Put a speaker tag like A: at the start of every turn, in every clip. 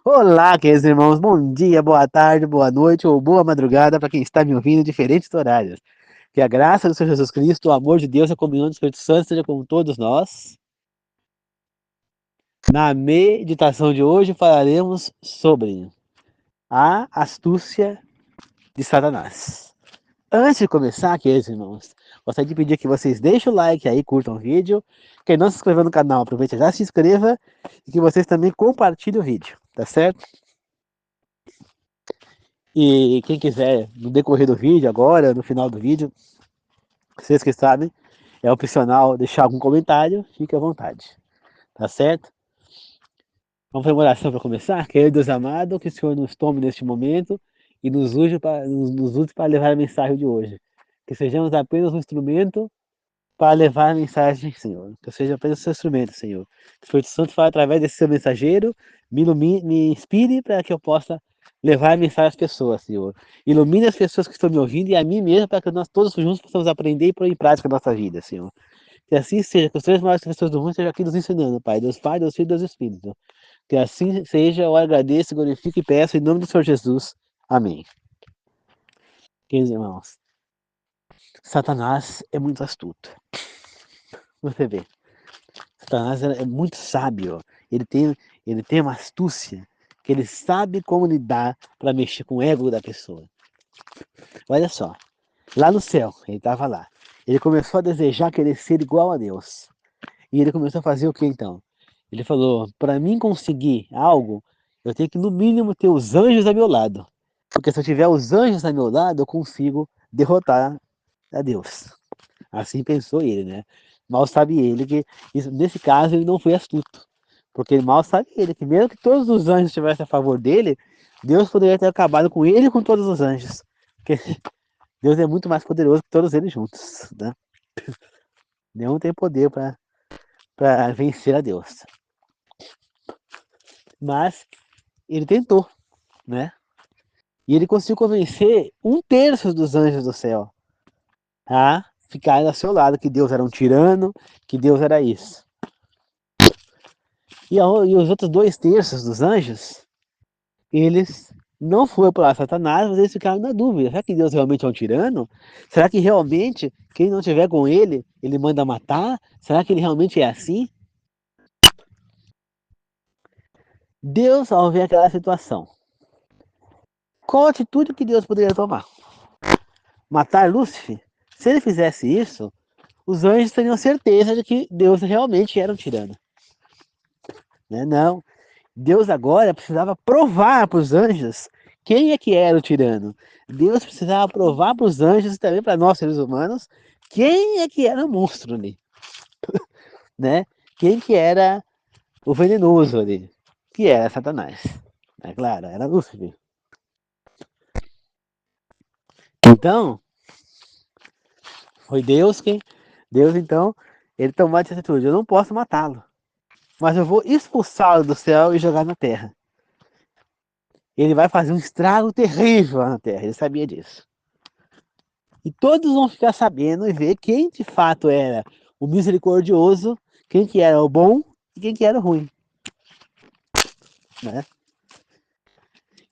A: Olá, queridos irmãos, bom dia, boa tarde, boa noite ou boa madrugada para quem está me ouvindo em diferentes horários. Que a graça do Senhor Jesus Cristo, o amor de Deus e a comunhão do Espírito Santo esteja com todos nós. Na meditação de hoje falaremos sobre a astúcia de Satanás. Antes de começar, queridos irmãos, gostaria de pedir que vocês deixem o like aí, curtam o vídeo. Quem não se inscreveu no canal, aproveite e já se inscreva e que vocês também compartilhem o vídeo, tá certo? E quem quiser, no decorrer do vídeo, agora, no final do vídeo, vocês que sabem, é opcional deixar algum comentário, fique à vontade, tá certo? Vamos para uma oração para começar? Querido Deus amado, que o Senhor nos tome neste momento e nos use para levar a mensagem de hoje. Que sejamos apenas um instrumento para levar a mensagem, Senhor. Que eu seja apenas o seu instrumento, Senhor. Que o Espírito Santo fale através desse seu mensageiro, me ilumine, me inspire para que eu possa levar a mensagem às pessoas, Senhor. Ilumine as pessoas que estão me ouvindo e a mim mesmo, para que nós todos juntos possamos aprender e pôr em prática a nossa vida, Senhor. Que assim seja, que os três maiores pessoas do mundo estejam aqui nos ensinando, Pai. Deus Pai, Deus Filho e Deus Espírito. Que assim seja, eu agradeço, glorifico e peço em nome do Senhor Jesus. Amém. Queridos irmãos, Satanás é muito astuto. Você vê, Satanás é muito sábio. Ele tem uma astúcia que ele sabe como lidar para mexer com o ego da pessoa. Olha só, lá no céu, ele estava lá. Ele começou a desejar querer ser igual a Deus. E ele começou a fazer o que então? Ele falou: para mim conseguir algo, eu tenho que no mínimo ter os anjos a meu lado. Porque se eu tiver os anjos a meu lado, eu consigo derrotar a Deus. Assim pensou ele, né? Mal sabe ele que, nesse caso, ele não foi astuto. Porque mal sabe ele que mesmo que todos os anjos estivessem a favor dele, Deus poderia ter acabado com ele e com todos os anjos. Porque Deus é muito mais poderoso que todos eles juntos, né? Nenhum tem poder para vencer a Deus. Mas ele tentou, né? E ele conseguiu convencer um terço dos anjos do céu a ficarem ao seu lado, que Deus era um tirano, que Deus era isso. E os outros dois terços dos anjos, eles não foram para Satanás, mas eles ficaram na dúvida. Será que Deus realmente é um tirano? Será que realmente quem não estiver com ele, ele manda matar? Será que ele realmente é assim? Deus, ao ver aquela situação, qual a atitude que Deus poderia tomar? Matar Lúcifer? Se ele fizesse isso, os anjos teriam certeza de que Deus realmente era um tirano. Né? Não. Deus agora precisava provar para os anjos quem é que era o tirano. Deus precisava provar para os anjos e também para nós, seres humanos, quem é que era o monstro ali. Né? Quem que era o venenoso ali. Que era Satanás. É claro, era Lúcifer. Então, foi Deus quem... Deus, então, ele tomou essa atitude. Eu não posso matá-lo, mas eu vou expulsá-lo do céu e jogar na terra. Ele vai fazer um estrago terrível lá na terra. Ele sabia disso. E todos vão ficar sabendo e ver quem de fato era o misericordioso, quem que era o bom e quem que era o ruim. Né?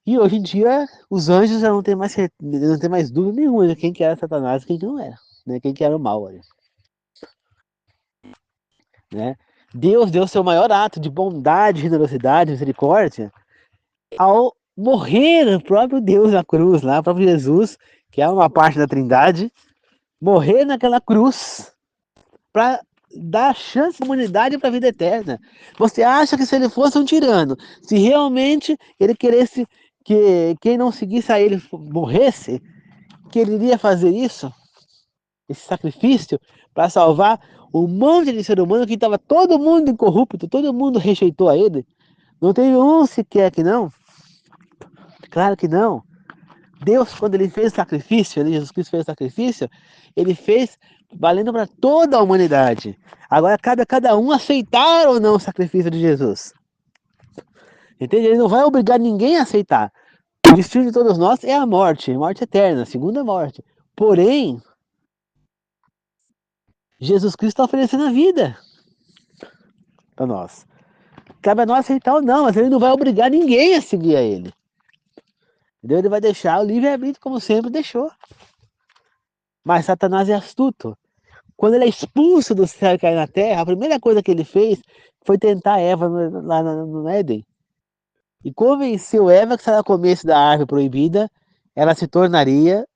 A: E hoje em dia, os anjos já não tem mais dúvida nenhuma de quem que era Satanás e quem que não era. Né? Quem que era o mal. Olha. Né? Deus deu seu maior ato de bondade, generosidade, misericórdia ao morrer o próprio Deus na cruz, lá, o próprio Jesus, que é uma parte da Trindade, morrer naquela cruz para dar chance à humanidade para a vida eterna. Você acha que se ele fosse um tirano, se realmente ele queresse que quem não seguisse a ele morresse, que ele iria fazer isso? Esse sacrifício para salvar um monte de ser humano que estava todo mundo incorrupto, todo mundo rejeitou a ele? Não teve um sequer que não? Claro que não. Deus, quando ele fez o sacrifício, Jesus Cristo fez o sacrifício, ele fez valendo para toda a humanidade. Agora cabe a cada um aceitar ou não o sacrifício de Jesus. Entende? Ele não vai obrigar ninguém a aceitar. O destino de todos nós é a morte eterna, a segunda morte. Porém, Jesus Cristo está oferecendo a vida para nós. cabe a nós aceitar ou não, mas ele não vai obrigar ninguém a seguir a ele. Entendeu? Ele vai deixar o livre-arbítrio como sempre deixou. Mas Satanás é astuto. Quando ele é expulso do céu e cai na terra, a primeira coisa que ele fez foi tentar Eva lá no Éden. E convenceu Eva que se ela comesse da árvore proibida, ela se tornaria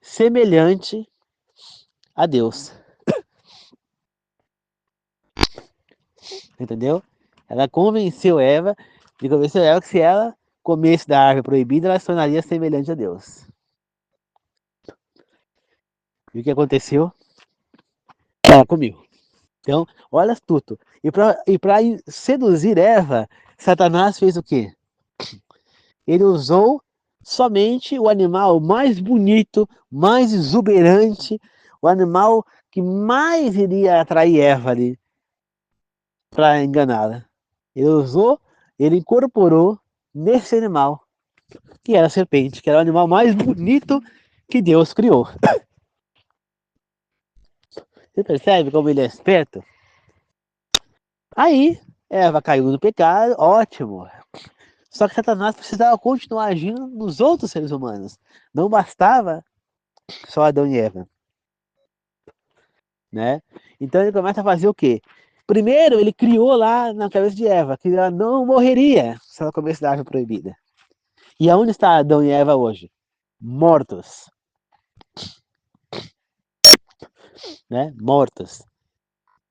A: semelhante a Deus. Entendeu? Ela convenceu Eva que se ela comesse da árvore proibida, ela se tornaria semelhante a Deus. E o que aconteceu? Ela comeu. Então, olha astuto. E para seduzir Eva, Satanás fez o quê? Ele usou somente o animal mais bonito, mais exuberante, o animal que mais iria atrair Eva ali para enganá-la. Ele incorporou nesse animal, que era a serpente, que era o animal mais bonito que Deus criou. Você percebe como ele é esperto? Aí, Eva caiu no pecado, ótimo. Só que Satanás precisava continuar agindo nos outros seres humanos. Não bastava só Adão e Eva, né? Então ele começa a fazer o quê? Primeiro, ele criou lá na cabeça de Eva que ela não morreria se ela comesse da árvore proibida. E aonde está Adão e Eva hoje? Mortos, né? Mortos.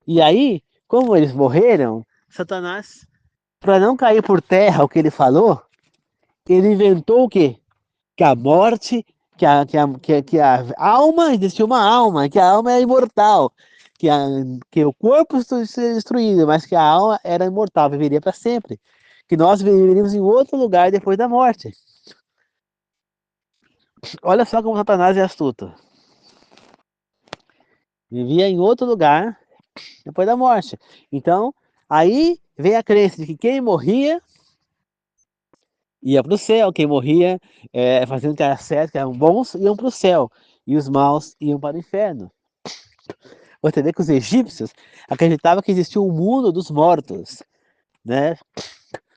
A: E aí, como eles morreram, Satanás, para não cair por terra o que ele falou, ele inventou o quê? Que a morte, que a alma, existia uma alma, que a alma era imortal, que, que o corpo seria destruído, mas que a alma era imortal, viveria para sempre. Que nós viveríamos em outro lugar depois da morte. Olha só como Satanás é astuto. Vivia em outro lugar depois da morte. Então, aí vem a crença de que quem morria ia para o céu, quem morria fazendo o que era certo, que eram bons, iam para o céu, e os maus iam para o inferno. Você vê que os egípcios acreditavam que existia um mundo dos mortos, né?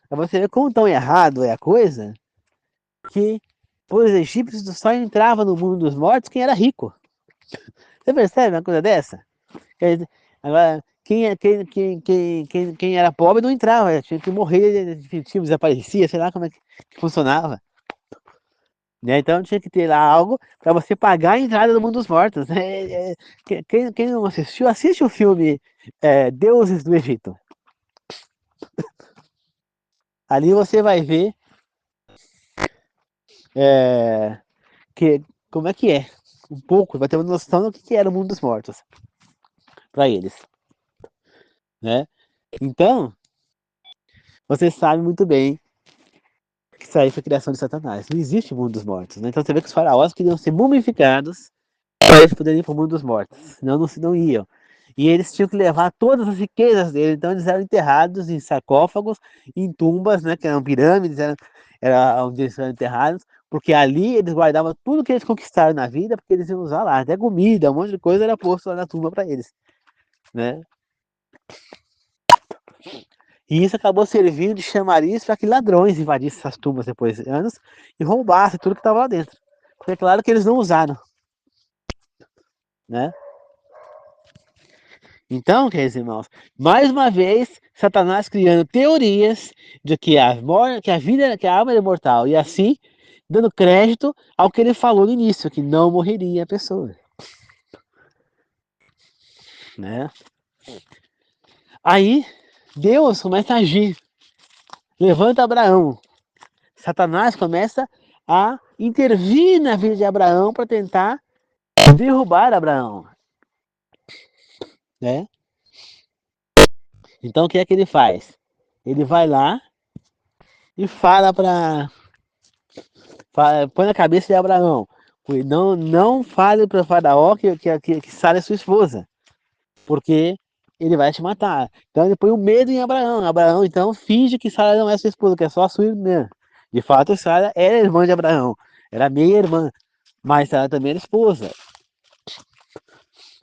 A: Pra você ver como tão errado é a coisa, que os egípcios só entravam no mundo dos mortos quem era rico. Você percebe uma coisa dessa? Agora, quem era pobre não entrava, tinha que morrer definitivo, desaparecia, sei lá como é que funcionava. Né? Então tinha que ter lá algo para você pagar a entrada do mundo dos mortos. Quem não assistiu, assiste o filme Deuses do Egito. Ali você vai ver é, como é que é. Um pouco, vai ter uma noção do que era o mundo dos mortos para eles. Né? Então, você sabe muito bem que isso aí foi criação de Satanás. Não existe o mundo dos mortos. Né? Então você vê que os faraós queriam ser mumificados para eles poderem ir para o mundo dos mortos. Senão não iam. E eles tinham que levar todas as riquezas deles. Então eles eram enterrados em sarcófagos, em tumbas, né, que eram pirâmides, era onde eles eram enterrados, porque ali eles guardavam tudo que eles conquistaram na vida, porque eles iam usar lá. Até comida, um monte de coisa era posto lá na tumba para eles. Né? E isso acabou servindo de chamariz para que ladrões invadissem essas tumbas depois de anos e roubassem tudo que estava lá dentro. Porque é claro que eles não usaram. Né? Então, queridos irmãos, mais uma vez, Satanás criando teorias de que a vida, que a alma é imortal, e assim dando crédito ao que ele falou no início, que não morreria a pessoa. Né? Aí, Deus começa a agir, levanta Abraão. Satanás começa a intervir na vida de Abraão para tentar derrubar Abraão. Né? Então, o que é que ele faz? Ele vai lá e fala para põe na cabeça de Abraão, não fale para o faraó que Sara é sua esposa, porque ele vai te matar. Então ele põe o medo em Abraão. Abraão então finge que Sara não é sua esposa, que é só a sua irmã. De fato, Sara era irmã de Abraão, era meia irmã, mas Sara também era esposa.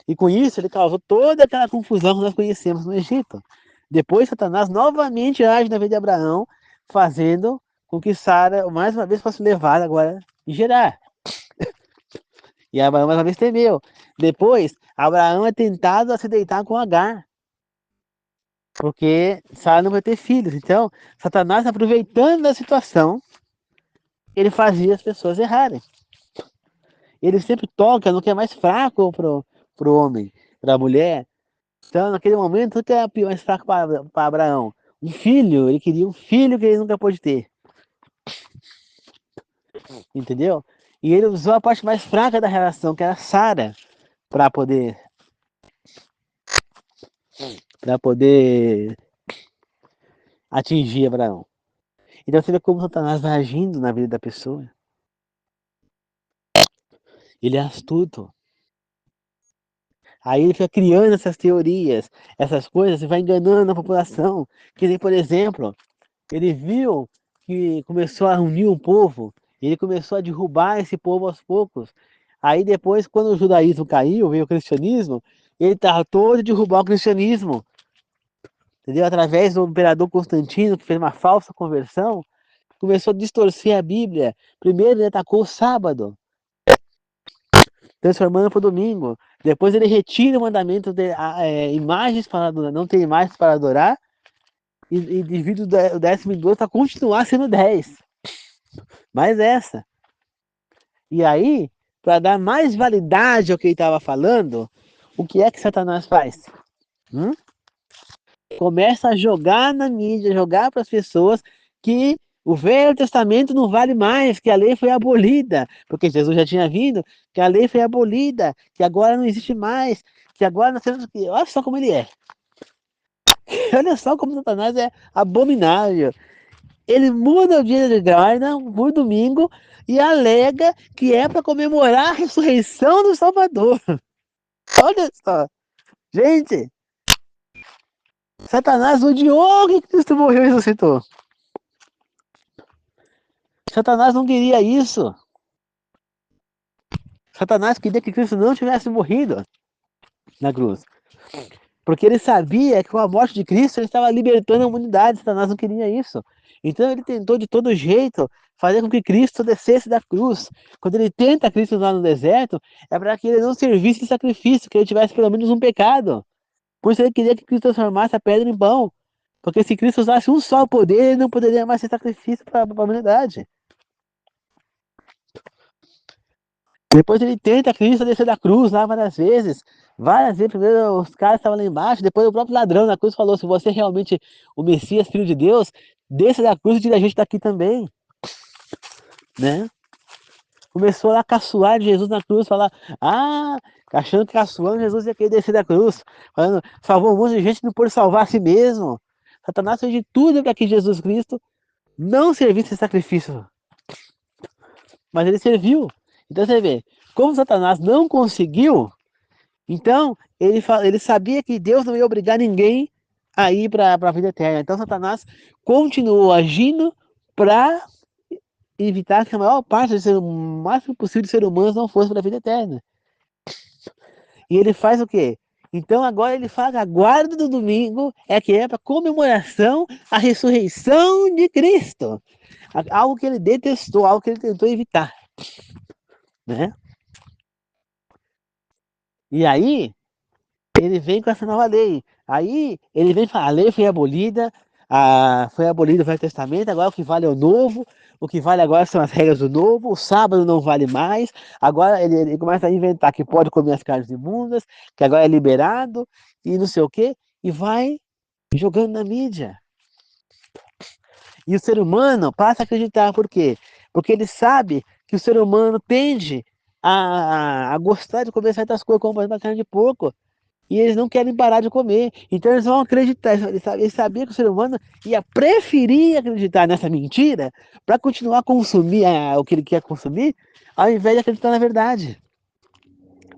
A: E com isso ele causou toda aquela confusão que nós conhecemos no Egito. Depois Satanás novamente age na vida de Abraão, fazendo com que Sara mais uma vez fosse levada agora e gerar. E Abraão mais uma vez temeu. Depois, Abraão é tentado a se deitar com Agar, porque Sara não vai ter filhos. Então, Satanás, aproveitando da situação, ele fazia as pessoas errarem. Ele sempre toca no que é mais fraco pro homem, para a mulher. Então, naquele momento, o que é mais fraco para Abraão? Um filho, ele queria um filho que ele nunca pôde ter. Entendeu? E ele usou a parte mais fraca da relação, que era Sara, para poder atingir Abraão. Então você vê como Satanás vai agindo na vida da pessoa. Ele é astuto. Aí ele fica criando essas teorias, essas coisas, e vai enganando a população. Que nem, por exemplo, ele viu que começou a unir um povo, e ele começou a derrubar esse povo aos poucos. Aí depois, quando o judaísmo caiu, veio o cristianismo, ele tratou de derrubar o cristianismo. Entendeu? Através do imperador Constantino, que fez uma falsa conversão, começou a distorcer a Bíblia. Primeiro ele atacou o sábado, transformando para o domingo. Depois ele retira o mandamento de imagens para adorar, não tem imagens para adorar, e divide o 12º para continuar sendo 10. Mais essa. E aí, para dar mais validade ao que ele estava falando, o que é que Satanás faz? Começa a jogar na mídia, jogar para as pessoas que o Velho Testamento não vale mais, que a lei foi abolida, porque Jesus já tinha vindo, que a lei foi abolida, que agora não existe mais, que agora nós temos que... Olha só como ele é. Olha só como Satanás é abominável. Ele muda o dia de guarda por domingo e alega que é para comemorar a ressurreição do Salvador. Olha só. Gente, Satanás odiou que Cristo morreu e ressuscitou. Satanás não queria isso. Satanás queria que Cristo não tivesse morrido na cruz. Porque ele sabia que com a morte de Cristo ele estava libertando a humanidade. Satanás não queria isso. Então ele tentou de todo jeito fazer com que Cristo descesse da cruz. Quando ele tenta Cristo lá no deserto, é para que ele não servisse de sacrifício, que ele tivesse pelo menos um pecado. Por isso ele queria que Cristo transformasse a pedra em pão. Porque se Cristo usasse um só poder, ele não poderia mais ser sacrifício para a humanidade. Depois ele tenta Cristo descer da cruz lá várias vezes. Várias vezes, primeiro os caras estavam lá embaixo, depois o próprio ladrão na cruz falou: se você é realmente o Messias, filho de Deus, desça da cruz e tira a gente daqui também. Né? Começou lá a caçoar de Jesus na cruz, falar: achando que caçoando Jesus ia querer descer da cruz, falando: salvou um monte de gente, não pôde salvar a si mesmo. Satanás fez de tudo para que Jesus Cristo não servisse de sacrifício. Mas ele serviu. Então você vê, como Satanás não conseguiu, então ele sabia que Deus não ia obrigar ninguém a ir para a vida eterna. Então Satanás continuou agindo para evitar que a maior parte o máximo possível de seres humanos não fosse para a vida eterna. E ele faz o quê? Então agora ele fala que a guarda do domingo é que é para comemoração à ressurreição de Cristo. Algo que ele detestou, algo que ele tentou evitar. Né? E aí, ele vem com essa nova lei. Aí, ele vem falar, a lei foi abolida o Velho Testamento, agora o que vale é o Novo, o que vale agora são as regras do Novo, o sábado não vale mais, agora ele começa a inventar que pode comer as carnes imundas, que agora é liberado, e não sei o quê, e vai jogando na mídia. E o ser humano passa a acreditar, por quê? Porque ele sabe que o ser humano tende a gostar de comer certas coisas, como por exemplo a carne de porco, e eles não querem parar de comer. Então eles vão acreditar, eles sabiam que o ser humano ia preferir acreditar nessa mentira para continuar a consumir o que ele quer consumir, ao invés de acreditar na verdade.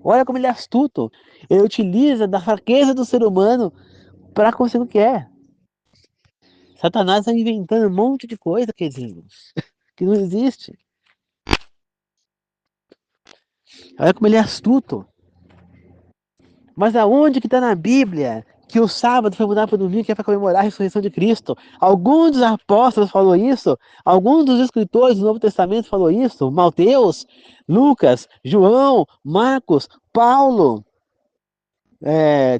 A: Olha como ele é astuto. Ele utiliza da fraqueza do ser humano para conseguir o que quer. Satanás está inventando um monte de coisa, queridos, que não existe. Olha como ele é astuto. Mas aonde que está na Bíblia que o sábado foi mudado para o domingo, que é para comemorar a ressurreição de Cristo. Alguns dos apóstolos falou isso, alguns dos escritores do Novo Testamento falou isso, Mateus, Lucas, João, Marcos, Paulo,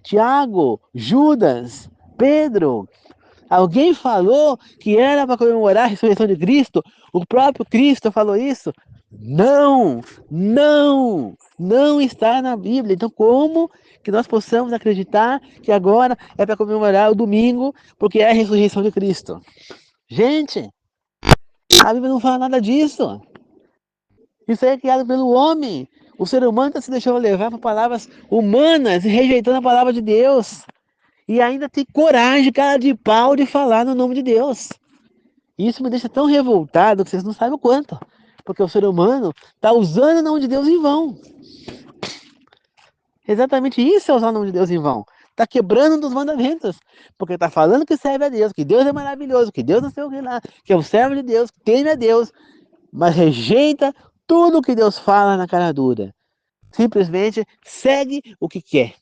A: Tiago, Judas, Pedro. Alguém falou que era para comemorar a ressurreição de Cristo? O próprio Cristo falou isso? Não, não está na Bíblia. Então, como que nós possamos acreditar que agora é para comemorar o domingo, porque é a ressurreição de Cristo? Gente, a Bíblia não fala nada disso. Isso aí é criado pelo homem. O ser humano está se deixando levar para palavras humanas e rejeitando a palavra de Deus. E ainda tem coragem, cara de pau, de falar no nome de Deus. Isso me deixa tão revoltado que vocês não sabem o quanto. Porque o ser humano está usando o nome de Deus em vão. Exatamente isso é usar o nome de Deus em vão. Está quebrando um dos mandamentos. Porque está falando que serve a Deus, que Deus é maravilhoso, que Deus não sei o que lá, que é o servo de Deus, que teme a Deus, mas rejeita tudo o que Deus fala na cara dura. Simplesmente segue o que quer.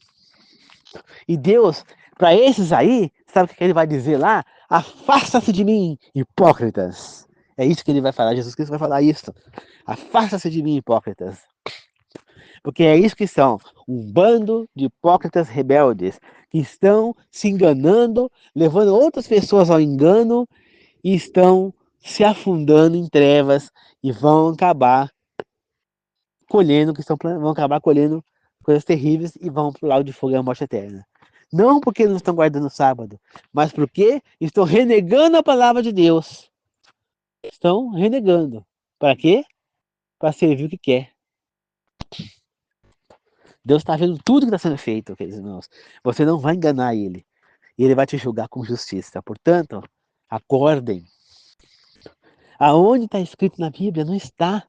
A: E Deus, para esses aí, sabe o que ele vai dizer lá? Afasta-se de mim, hipócritas. É isso que ele vai falar, Jesus Cristo vai falar isso. Afasta-se de mim, hipócritas. Porque é isso que são, um bando de hipócritas rebeldes, que estão se enganando, levando outras pessoas ao engano, e estão se afundando em trevas, e vão acabar colhendo, vão acabar colhendo coisas terríveis, e vão para o lago de fogo e a morte eterna. Não porque não estão guardando o sábado, mas porque estão renegando a palavra de Deus. Estão renegando. Para quê? Para servir o que quer. Deus está vendo tudo que está sendo feito, queridos irmãos. Você não vai enganar ele. E ele vai te julgar com justiça. Portanto, acordem. Aonde está escrito na Bíblia? Não está.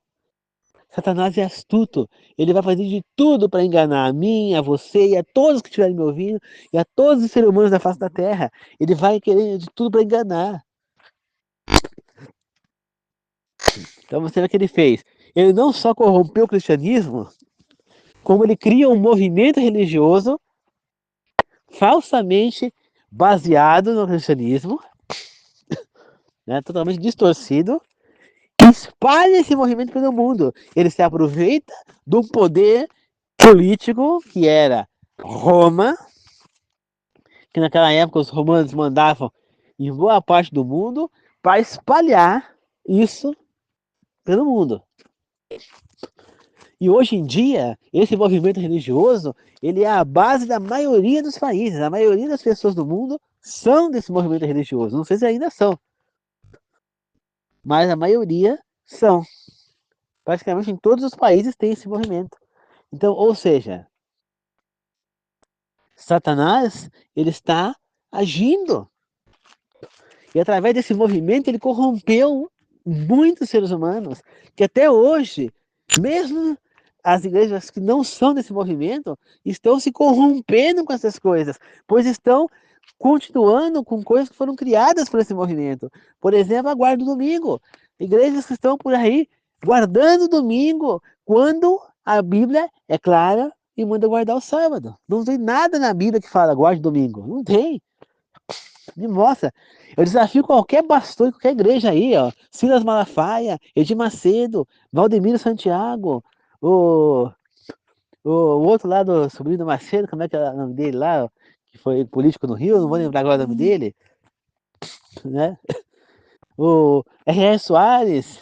A: Satanás é astuto. Ele vai fazer de tudo para enganar a mim, a você e a todos que estiverem me ouvindo e a todos os seres humanos da face da terra. Ele vai querer de tudo para enganar. Então você vê o que ele fez. Ele não só corrompeu o cristianismo, como ele cria um movimento religioso falsamente baseado no cristianismo, né, totalmente distorcido, e espalha esse movimento pelo mundo. Ele se aproveita do poder político que era Roma, que naquela época os romanos mandavam em boa parte do mundo, para espalhar isso pelo mundo. E hoje em dia, esse movimento religioso, ele é a base da maioria dos países. A maioria das pessoas do mundo são desse movimento religioso. Não sei se ainda são, mas a maioria são. Praticamente em todos os países tem esse movimento. Então, ou seja, Satanás, ele está agindo. E através desse movimento, ele corrompeu muitos seres humanos, que até hoje, mesmo as igrejas que não são desse movimento, estão se corrompendo com essas coisas, pois estão continuando com coisas que foram criadas por esse movimento. Por exemplo, a guarda do domingo. Igrejas que estão por aí guardando o domingo, quando a Bíblia é clara e manda guardar o sábado. Não tem nada na Bíblia que fala guarde domingo. Não tem. Me mostra. Eu desafio qualquer pastor, qualquer igreja aí, ó. Silas Malafaia, Edir Macedo, Valdemiro Santiago, o, o outro lá do sobrinho do Macedo, como é que é o nome dele lá, ó, que foi político no Rio, não vou lembrar agora o nome dele, né? O R.R. Soares.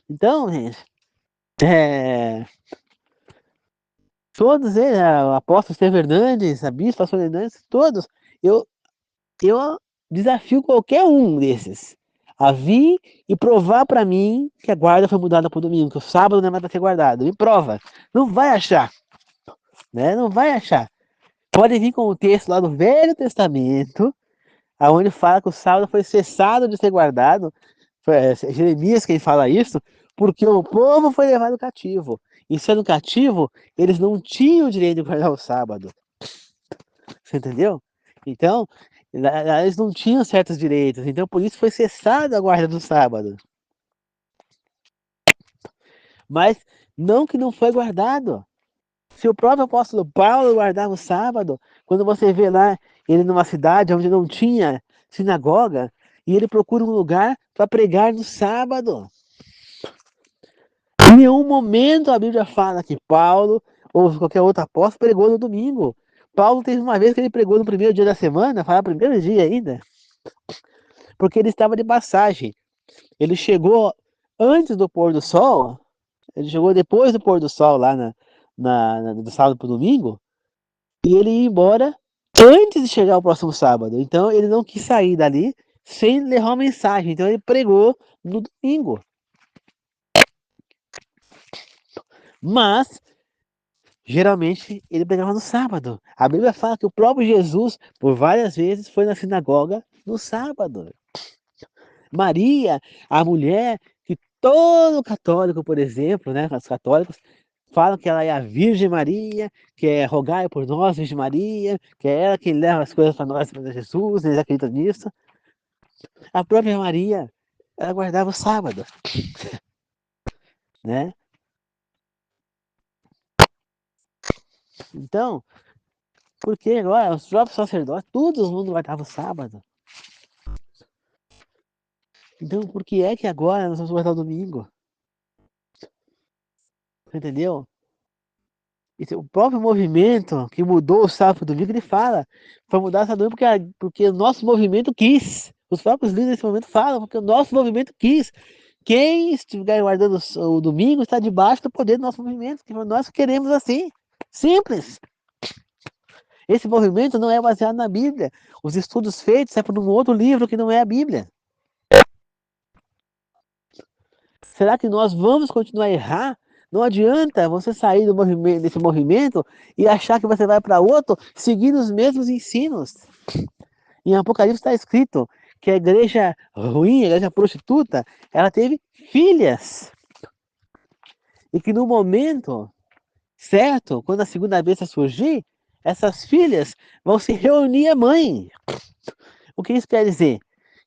A: Então, gente, todos eles, o apóstolo Estevão Hernandes, a bispa pastor Hernandes, todos, eu eu desafio qualquer um desses a vir e provar para mim que a guarda foi mudada para o domingo, que o sábado não é mais para ser guardado. Me prova. Não vai achar, né? Não vai achar. Pode vir com o texto lá do Velho Testamento, aonde fala que o sábado foi cessado de ser guardado. Foi Jeremias quem fala isso, porque o povo foi levado cativo. E sendo cativo, eles não tinham o direito de guardar o sábado. Você entendeu? Então, eles não tinham certos direitos, então por isso foi cessada a guarda do sábado. Mas não que não foi guardado. Se o próprio apóstolo Paulo guardava o sábado, quando você vê lá ele numa cidade onde não tinha sinagoga, e ele procura um lugar para pregar no sábado. Em nenhum momento a Bíblia fala que Paulo ou qualquer outro apóstolo pregou no domingo. Paulo teve uma vez que ele pregou no primeiro dia da semana, fala primeiro dia ainda, porque ele estava de passagem. Ele chegou antes do pôr do sol, ele chegou depois do pôr do sol lá do sábado para o domingo, e ele ia embora antes de chegar o próximo sábado. Então ele não quis sair dali sem levar uma mensagem. Então ele pregou no domingo. Mas geralmente ele pregava no sábado. A Bíblia fala que o próprio Jesus, por várias vezes, foi na sinagoga no sábado. Maria, a mulher que todo católico, por exemplo, né, os católicos falam que ela é a Virgem Maria, que é rogai por nós, Virgem Maria, que é ela que leva as coisas para nós, para Jesus, eles acreditam nisso. A própria Maria, ela guardava o sábado, né? Então, porque agora os próprios sacerdotes, todo mundo guardava o sábado. Então, por que é que agora nós vamos guardar o domingo? Entendeu? E o próprio movimento que mudou o sábado do domingo, ele fala, foi mudar essa domingo porque o nosso movimento quis. Os próprios líderes nesse momento falam, porque o nosso movimento quis. Quem estiver guardando o domingo está debaixo do poder do nosso movimento, que nós queremos assim. Simples. Esse movimento não é baseado na Bíblia. Os estudos feitos é por um outro livro que não é a Bíblia. Será que nós vamos continuar a errar? Não adianta você sair desse movimento e achar que você vai para outro seguindo os mesmos ensinos. Em Apocalipse está escrito que a igreja ruim, a igreja prostituta, ela teve filhas. E que no momento certo, quando a segunda besta surgir, essas filhas vão se reunir à mãe. O que isso quer dizer?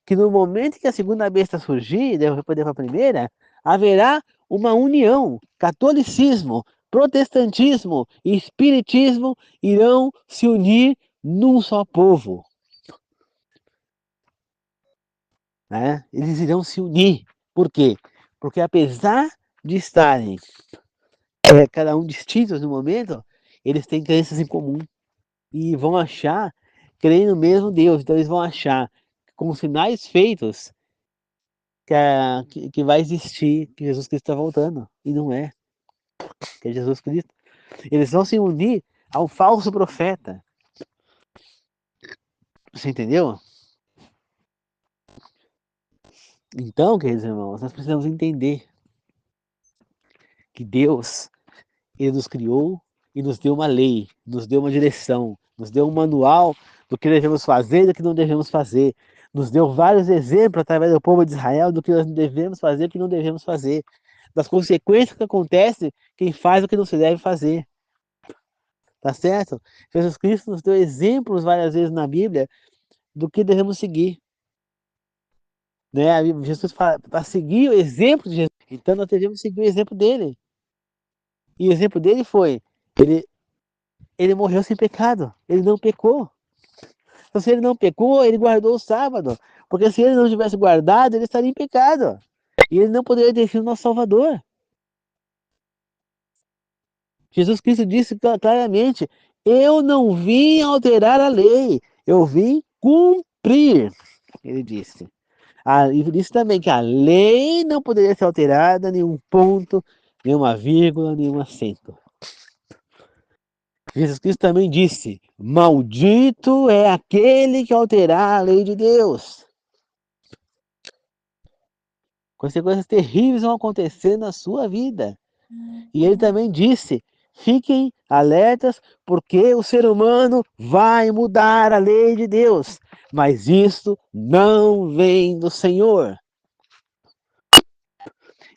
A: Que no momento que a segunda besta surgir, deve poder para a primeira, haverá uma união. Catolicismo, protestantismo e espiritismo irão se unir num só povo. Né? Eles irão se unir. Por quê? Porque apesar de estarem cada um distintos no momento, eles têm crenças em comum. E vão achar, creem no mesmo Deus. Então eles vão achar, com sinais feitos, que vai existir, que Jesus Cristo está voltando. E não é, que é Jesus Cristo. Eles vão se unir a um falso profeta. Você entendeu? Então, queridos irmãos, nós precisamos entender que Deus, Ele nos criou e nos deu uma lei, nos deu uma direção, nos deu um manual do que devemos fazer e do que não devemos fazer. Nos deu vários exemplos através do povo de Israel do que nós devemos fazer e do que não devemos fazer. Das consequências que acontecem quem faz o que não se deve fazer. Tá certo? Jesus Cristo nos deu exemplos várias vezes na Bíblia do que devemos seguir. Né? Jesus fala para seguir o exemplo de Jesus. Então nós devemos seguir o exemplo dele. E o exemplo dele foi, ele, ele morreu sem pecado, ele não pecou. Então se ele não pecou, ele guardou o sábado. Porque se ele não tivesse guardado, ele estaria em pecado. E ele não poderia ter sido nosso Salvador. Jesus Cristo disse claramente, eu não vim alterar a lei, eu vim cumprir. Ele disse. E disse também que a lei não poderia ser alterada, nenhum ponto, nenhuma vírgula, nenhum acento. Jesus Cristo também disse, maldito é aquele que alterar a lei de Deus. Consequências terríveis vão acontecer na sua vida. E ele também disse, fiquem alertas, porque o ser humano vai mudar a lei de Deus. Mas isso não vem do Senhor.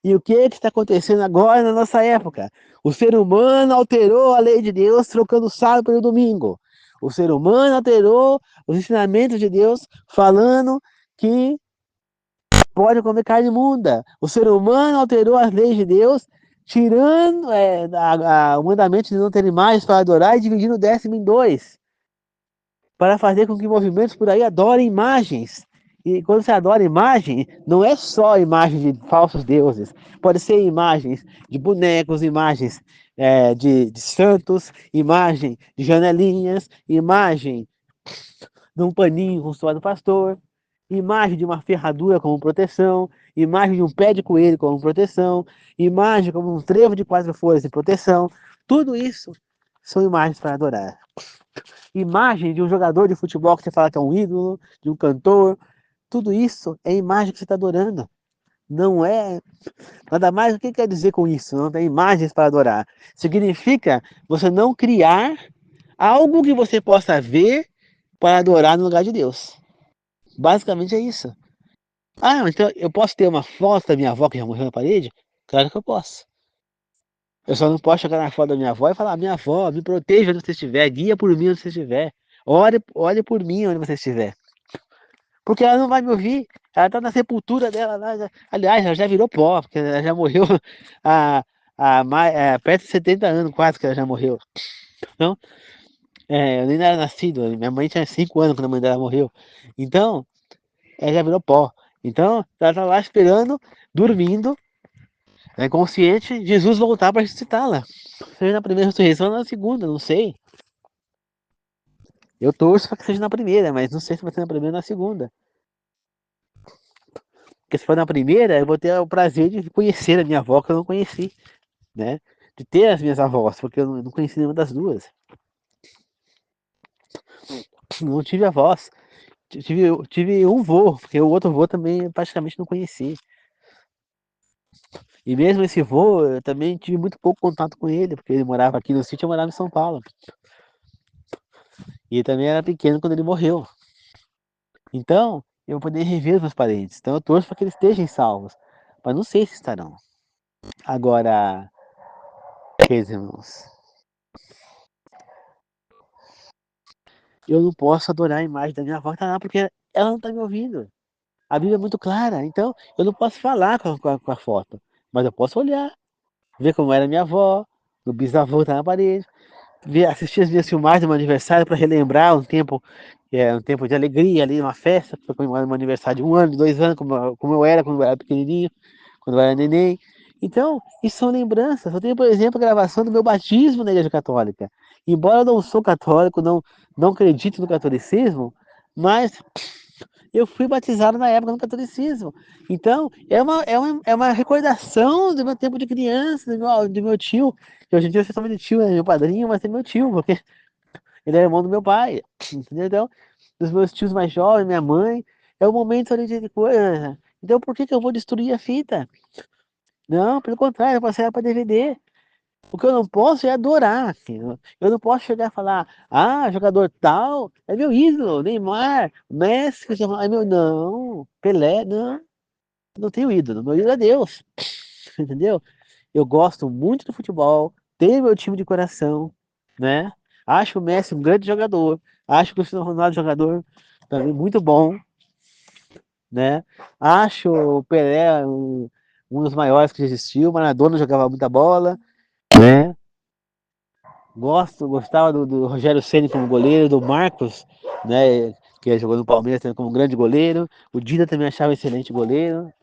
A: E o que está acontecendo agora na nossa época? O ser humano alterou a lei de Deus, trocando o sábado pelo domingo. O ser humano alterou os ensinamentos de Deus, falando que pode comer carne imunda. O ser humano alterou as leis de Deus, tirando o mandamento de não ter imagens para adorar e dividindo o décimo em dois, para fazer com que movimentos por aí adorem imagens. E quando você adora imagem, não é só imagem de falsos deuses, pode ser imagens de bonecos, imagens de santos, imagem de janelinhas, imagem de um paninho com o suor do pastor, imagem de uma ferradura como proteção, imagem de um pé de coelho como proteção, imagem como um trevo de quatro folhas de proteção. Tudo isso são imagens para adorar. Imagem de um jogador de futebol que você fala que é um ídolo, de um cantor, tudo isso é imagem que você está adorando. Não é nada mais. O que quer dizer com isso? Não tem imagens para adorar. Significa você não criar algo que você possa ver para adorar no lugar de Deus. Basicamente é isso. Ah, então eu posso ter uma foto da minha avó que já morreu na parede? Claro que eu posso. Eu só não posso chegar na foto da minha avó e falar: minha avó, me proteja onde você estiver, guia por mim onde você estiver, ore por mim onde você estiver. Porque ela não vai me ouvir. Ela está na sepultura dela lá. Aliás, ela já virou pó, porque ela já morreu há perto de 70 anos, quase que ela já morreu. Então, eu nem era nascido. Minha mãe tinha 5 anos quando a mãe dela morreu. Então, ela já virou pó. Então, ela está lá esperando, dormindo, consciente, Jesus voltar para ressuscitá-la. Seja na primeira ressurreição ou na segunda, não sei. Eu torço para que seja na primeira, mas não sei se vai ser na primeira ou na segunda. Porque se for na primeira, eu vou ter o prazer de conhecer a minha avó que eu não conheci, né? De ter as minhas avós, porque eu não conheci nenhuma das duas. Não tive avós. Tive um vô, porque o outro vô também eu praticamente não conheci. E mesmo esse vô, eu também tive muito pouco contato com ele, porque ele morava aqui no sítio, eu morava em São Paulo. E ele também era pequeno quando ele morreu. Então, eu vou poder rever os meus parentes. Então, eu torço para que eles estejam salvos. Mas não sei se estarão. Agora, queridos irmãos, eu não posso adorar a imagem da minha avó que tá lá porque ela não está me ouvindo. A Bíblia é muito clara, então eu não posso falar com a foto, mas eu posso olhar, ver como era minha avó, o bisavô tá na parede, assistir as minhas filmagens do meu aniversário para relembrar um tempo de alegria ali, uma festa, para comemorar meu aniversário de 1 ano, de 2 anos, como eu era quando eu era pequenininho, quando eu era neném. Então, isso são lembranças. Eu tenho, por exemplo, a gravação do meu batismo na Igreja Católica. Embora eu não sou católico, não acredito no catolicismo, mas eu fui batizado na época no catolicismo. Então, é uma recordação do meu tempo de criança, do meu tio, que hoje em dia você chama de tio, é meu padrinho, mas é meu tio, porque ele é irmão do meu pai, entendeu? Então, dos meus tios mais jovens, minha mãe, é um momento ali de coisa. Então, por que que eu vou destruir a fita? Não, pelo contrário, eu passei ela para DVD. O que eu não posso é adorar, filho. Eu não posso chegar e falar: ah, jogador tal é meu ídolo, Neymar, Messi, é meu. Não, Pelé, não tenho ídolo. Meu ídolo é Deus, entendeu? Eu gosto muito do futebol, tenho meu time de coração, né? Acho o Messi um grande jogador, acho o Cristiano Ronaldo jogador também muito bom, né? Acho o Pelé um dos maiores que existiu, Maradona jogava muita bola, né? Gostava do Rogério Ceni como goleiro, do Marcos, né, que jogou no Palmeiras também como grande goleiro. O Dida também achava excelente goleiro.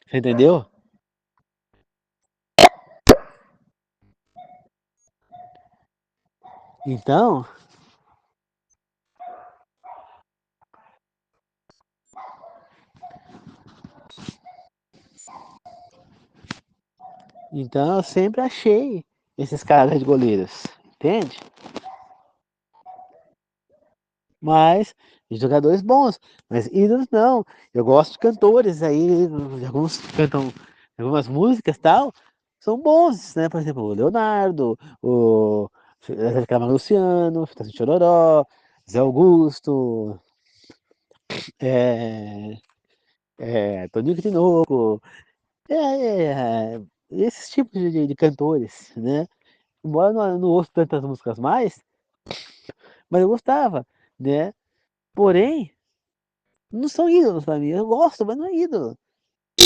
A: Você entendeu? Então, então eu sempre achei esses caras de goleiros, entende? Mas jogadores bons, mas ídolos não. Eu gosto de cantores aí, alguns cantam algumas músicas e tal, são bons, né? Por exemplo, o Leonardo, o Zé Camargo Luciano, Fita Chororó, Zé Augusto, é, Toninho Tinoco, esses tipos de cantores, né? Embora eu não ouço tantas músicas mais, mas eu gostava, né? Porém, não são ídolos pra mim. Eu gosto, mas não é ídolo.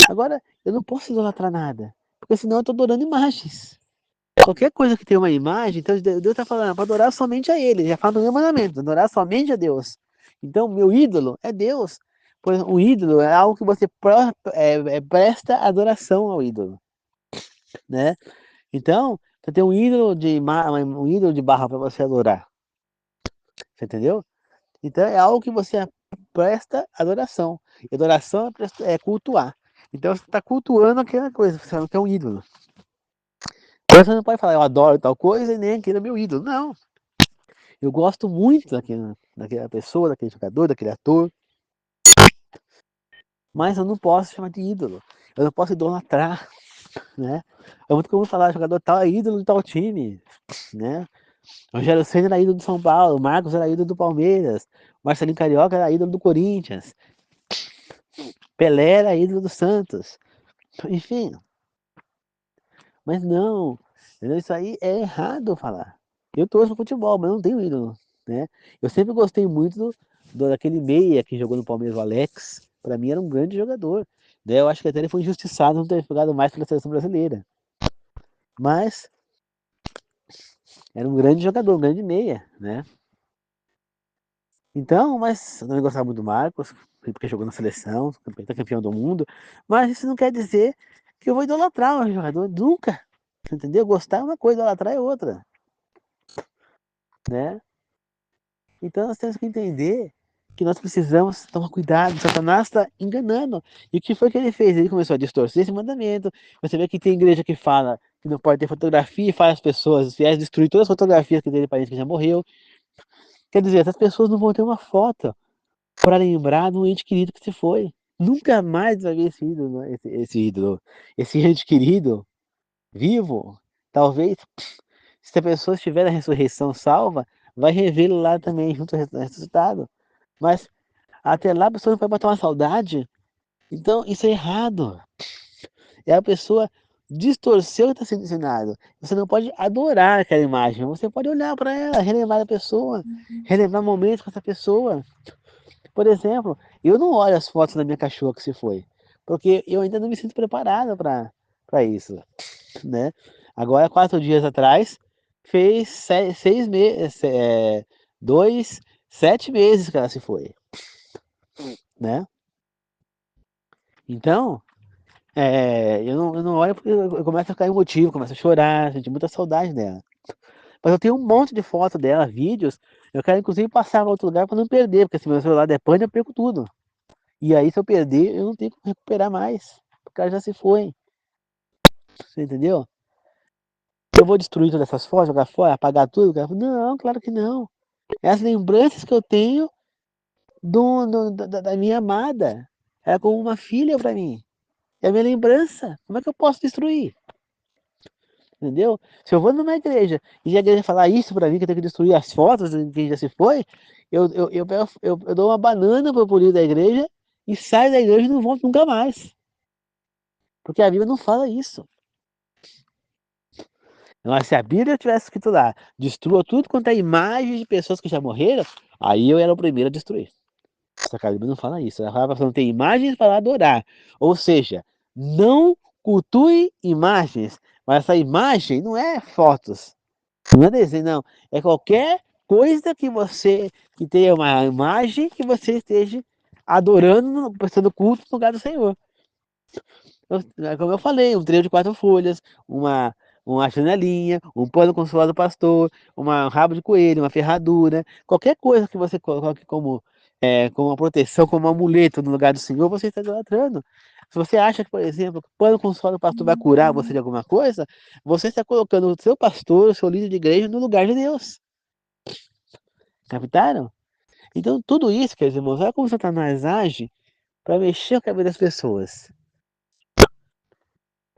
A: Agora, eu não posso idolatrar nada, porque senão eu estou adorando imagens. Qualquer coisa que tem uma imagem, então Deus está falando para adorar somente a Ele. Já fala no meu mandamento, adorar somente a Deus. Então, meu ídolo é Deus. Pois o ídolo é algo que você presta adoração ao ídolo, né? Então, você tem um ídolo um ídolo de barro para você adorar. Você entendeu? Então é algo que você presta adoração. E adoração é cultuar. Então você está cultuando aquela coisa, você sabe que é um ídolo. Então você não pode falar, eu adoro tal coisa e nem aquele é meu ídolo. Não. Eu gosto muito daquela pessoa, daquele jogador, daquele ator, mas eu não posso chamar de ídolo. Eu não posso idolatrar, né? É muito comum falar, jogador tal é ídolo de tal time, né? Rogério Ceni era ídolo do São Paulo, Marcos era ídolo do Palmeiras, Marcelinho Carioca era ídolo do Corinthians, Pelé era ídolo do Santos. Enfim, mas não, entendeu? Isso aí é errado falar. Eu torço pro futebol, mas não tenho ídolo, né? Eu sempre gostei muito daquele meia que jogou no Palmeiras, o Alex. Pra mim era um grande jogador, né? Eu acho que até ele foi injustiçado não ter jogado mais pela seleção brasileira. Mas era um grande jogador, um grande meia, né? Então, mas eu não gostava muito do Marcos, porque jogou na seleção, campeão do mundo. Mas isso não quer dizer que eu vou idolatrar um jogador, nunca. Entendeu? Gostar é uma coisa, idolatrar é outra, né? Então nós temos que entender que nós precisamos tomar cuidado. Satanás está enganando. E o que foi que ele fez? Ele começou a distorcer esse mandamento. Você vê que tem igreja que fala que não pode ter fotografia e faz as pessoas, os fiéis, destruir todas as fotografias que tem de parente que já morreu. Quer dizer, essas pessoas não vão ter uma foto para lembrar de um ente querido que se foi. Nunca mais vai ver esse ídolo, né? Esse ídolo, esse ente querido vivo. Talvez, se a pessoa estiver na ressurreição salva, vai revê-lo lá também, junto ao ressuscitado. Mas até lá a pessoa não vai botar uma saudade. Então, isso é errado. É a pessoa distorcer o que está sendo ensinado. Você não pode adorar aquela imagem. Você pode olhar para ela, relembrar a pessoa, relembrar momentos com essa pessoa. Por exemplo, eu não olho as fotos da minha cachorra que se foi, porque eu ainda não me sinto preparado para isso, né? Agora, 4 dias atrás, fez 6 meses, 7 meses que ela se foi, né? Então, eu não olho porque eu começo a ficar emotivo, começo a chorar, sentir muita saudade dela. Mas eu tenho um monte de foto dela, vídeos, eu quero inclusive passar para outro lugar para não perder, porque se meu celular der pane, eu perco tudo. E aí, se eu perder, eu não tenho como recuperar mais, porque ela já se foi, você entendeu? Eu vou destruir todas essas fotos, jogar fora, apagar tudo? Não, claro que não. É as lembranças que eu tenho da minha amada. Ela é como uma filha para mim. É a minha lembrança. Como é que eu posso destruir? Entendeu? Se eu vou numa igreja e a igreja falar isso para mim, que eu tenho que destruir as fotos de quem já se foi, eu dou uma banana para o polícia da igreja e saio da igreja e não volto nunca mais. Porque a Bíblia não fala isso. Mas se a Bíblia tivesse escrito lá, destrua tudo quanto é imagem de pessoas que já morreram, aí eu era o primeiro a destruir. Só que a Bíblia não fala isso. Ela fala para você não ter imagens para adorar. Ou seja, não cultue imagens. Mas essa imagem não é fotos, não é desenho, não. É qualquer coisa que tenha uma imagem que você esteja adorando, prestando culto no lugar do Senhor. Como eu falei, um trevo de 4 folhas, uma janelinha, um pano consolar do pastor, um rabo de coelho, uma ferradura, qualquer coisa que você coloque como uma proteção, como um amuleto no lugar do Senhor, você está idolatrando. Se você acha que, por exemplo, o pano consolar do pastor vai curar você de alguma coisa, você está colocando o seu pastor, o seu líder de igreja, no lugar de Deus. Captaram? Então, tudo isso, queridos irmãos, olha como Satanás age para mexer com a cabeça das pessoas.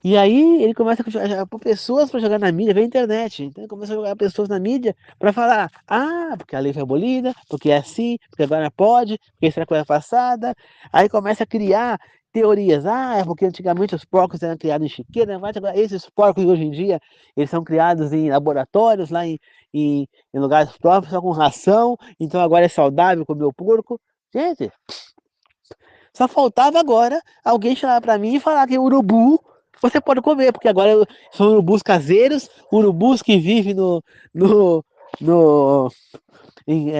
A: E aí ele começa a pôr pessoas para jogar na mídia, via internet. Então ele começa a jogar pessoas na mídia para falar, porque a lei foi abolida, porque é assim, porque agora pode, porque isso era coisa passada. Aí começa a criar teorias, é porque antigamente os porcos eram criados em chiqueira, mas agora esses porcos hoje em dia, eles são criados em laboratórios, lá em lugares próprios, só com ração, então agora é saudável comer o porco. Gente, Só faltava agora alguém chegar para mim e falar que urubu você pode comer, porque agora são urubus caseiros, urubus que vivem no, no, em,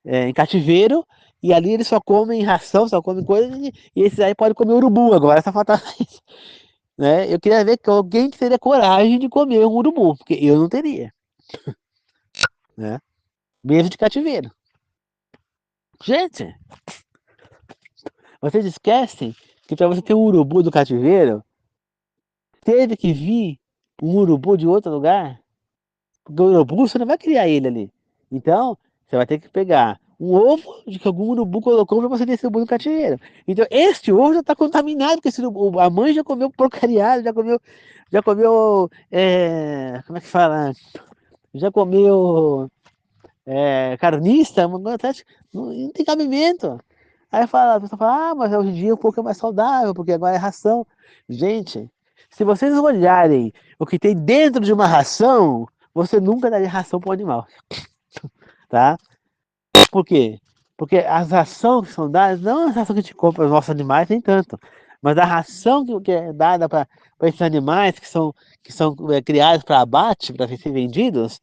A: em cativeiro, e ali eles só comem ração, só comem coisa, e esses aí podem comer urubu agora, só faltava isso. Né? Eu queria ver que alguém que teria coragem de comer um urubu, porque eu não teria, né? Mesmo de cativeiro. Gente, vocês esquecem que para você ter um urubu do cativeiro, teve que vir um urubu de outro lugar? Porque o urubu você não vai criar ele ali. Então, você vai ter que pegar um ovo de que algum urubu colocou para você ter esse urubu no cativeiro. Então, este ovo já está contaminado, porque esse urubu, a mãe já comeu porcariado, já comeu, como é que fala? Já comeu carnista, não tem cabimento. Aí a pessoa fala, mas hoje em dia um pouco é mais saudável, porque agora é ração. Gente, se vocês olharem o que tem dentro de uma ração, você nunca daria ração para o animal, tá? Por quê? Porque as rações que são dadas, não a ração que a gente compra para os nossos animais, nem tanto, mas a ração que é dada para esses animais que são criados para abate, para ser vendidos,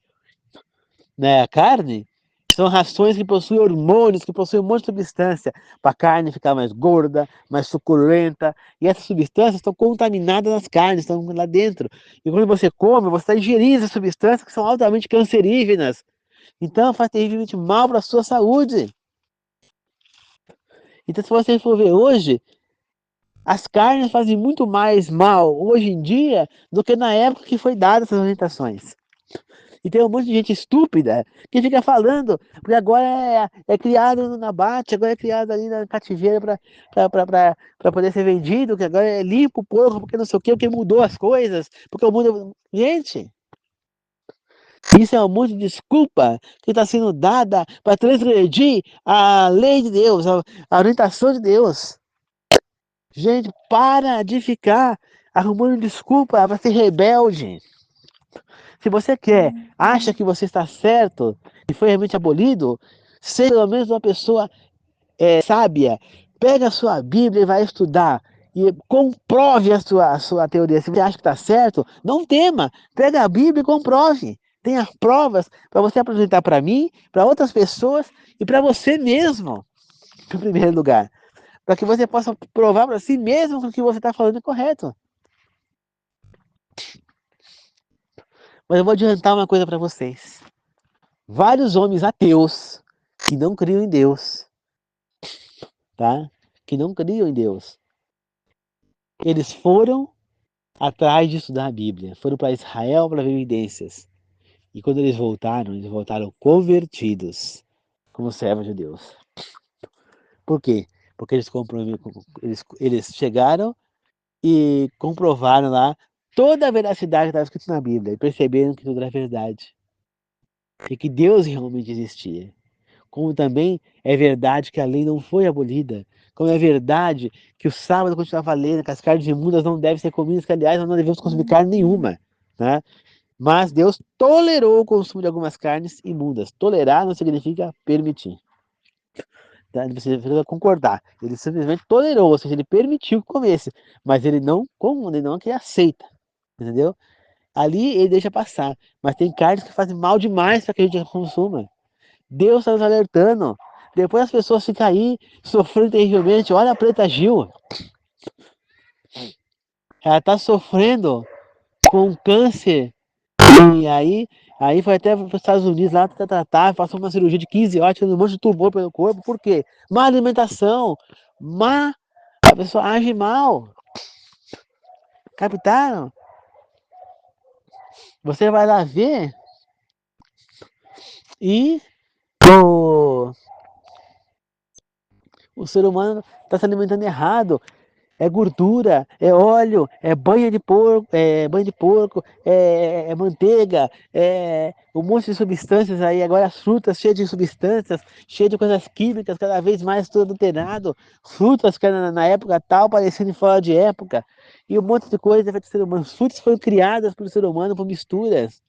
A: né, a carne, são rações que possuem hormônios, que possuem um monte de substância para a carne ficar mais gorda, mais suculenta. E essas substâncias estão contaminadas nas carnes, estão lá dentro. E quando você come, você está ingerindo essas substâncias que são altamente cancerígenas. Então faz terrivelmente mal para a sua saúde. Então se você for ver hoje, as carnes fazem muito mais mal hoje em dia do que na época que foi dada essas orientações. E tem um monte de gente estúpida que fica falando, porque agora é criado na abate, agora é criado ali na cativeira para poder ser vendido, que agora é limpo o porco, porque não sei o que, porque mudou as coisas, porque o mundo. Gente, isso é um monte de desculpa que está sendo dada para transgredir a lei de Deus, a orientação de Deus. Gente, para de ficar arrumando desculpa para ser rebelde. Se você acha que você está certo e foi realmente abolido, seja pelo menos uma pessoa sábia. Pega a sua Bíblia e vai estudar. E comprove a sua teoria. Se você acha que está certo, não tema. Pega a Bíblia e comprove. Tenha provas para você apresentar para mim, para outras pessoas e para você mesmo, em primeiro lugar. Para que você possa provar para si mesmo que o que você está falando é correto. Mas eu vou adiantar uma coisa para vocês. Vários homens ateus que não criam em Deus, tá? Que não criam em Deus. Eles foram atrás de estudar a Bíblia, foram para Israel para ver evidências. E quando eles voltaram convertidos como servos de Deus. Por quê? Porque eles chegaram e comprovaram lá toda a veracidade que estava escrito na Bíblia e perceberam que tudo era verdade. E que Deus realmente existia. Como também é verdade que a lei não foi abolida, como é verdade que o sábado continua valendo, que as carnes imundas não devem ser comidas, que aliás nós não devemos consumir carne nenhuma, né? Mas Deus tolerou o consumo de algumas carnes imundas. Tolerar não significa permitir. Tá? Você precisa concordar. Ele simplesmente tolerou, ou seja, ele permitiu que comesse, mas ele não comanda, ele não que aceita, entendeu? Ali ele deixa passar, mas tem carnes que fazem mal demais para que a gente consuma. Deus está nos alertando. Depois as pessoas ficam aí sofrendo terrivelmente. Olha a Preta Gil. Ela está sofrendo com câncer. E aí foi até para os Estados Unidos lá tratar, passou uma cirurgia de 15 horas, tirando um monte de tumor pelo corpo. Por quê? Má alimentação. A pessoa age mal. Captaram? Você vai lá ver e o, o ser humano está se alimentando errado. É gordura, é óleo, é banha de porco, é manteiga, é um monte de substâncias aí. Agora as frutas cheias de substâncias, cheias de coisas químicas, cada vez mais tudo adulterado. Frutas que na época tal parecendo fora de época. E um monte de coisa feita do ser humano. As frutas foram criadas pelo ser humano por misturas.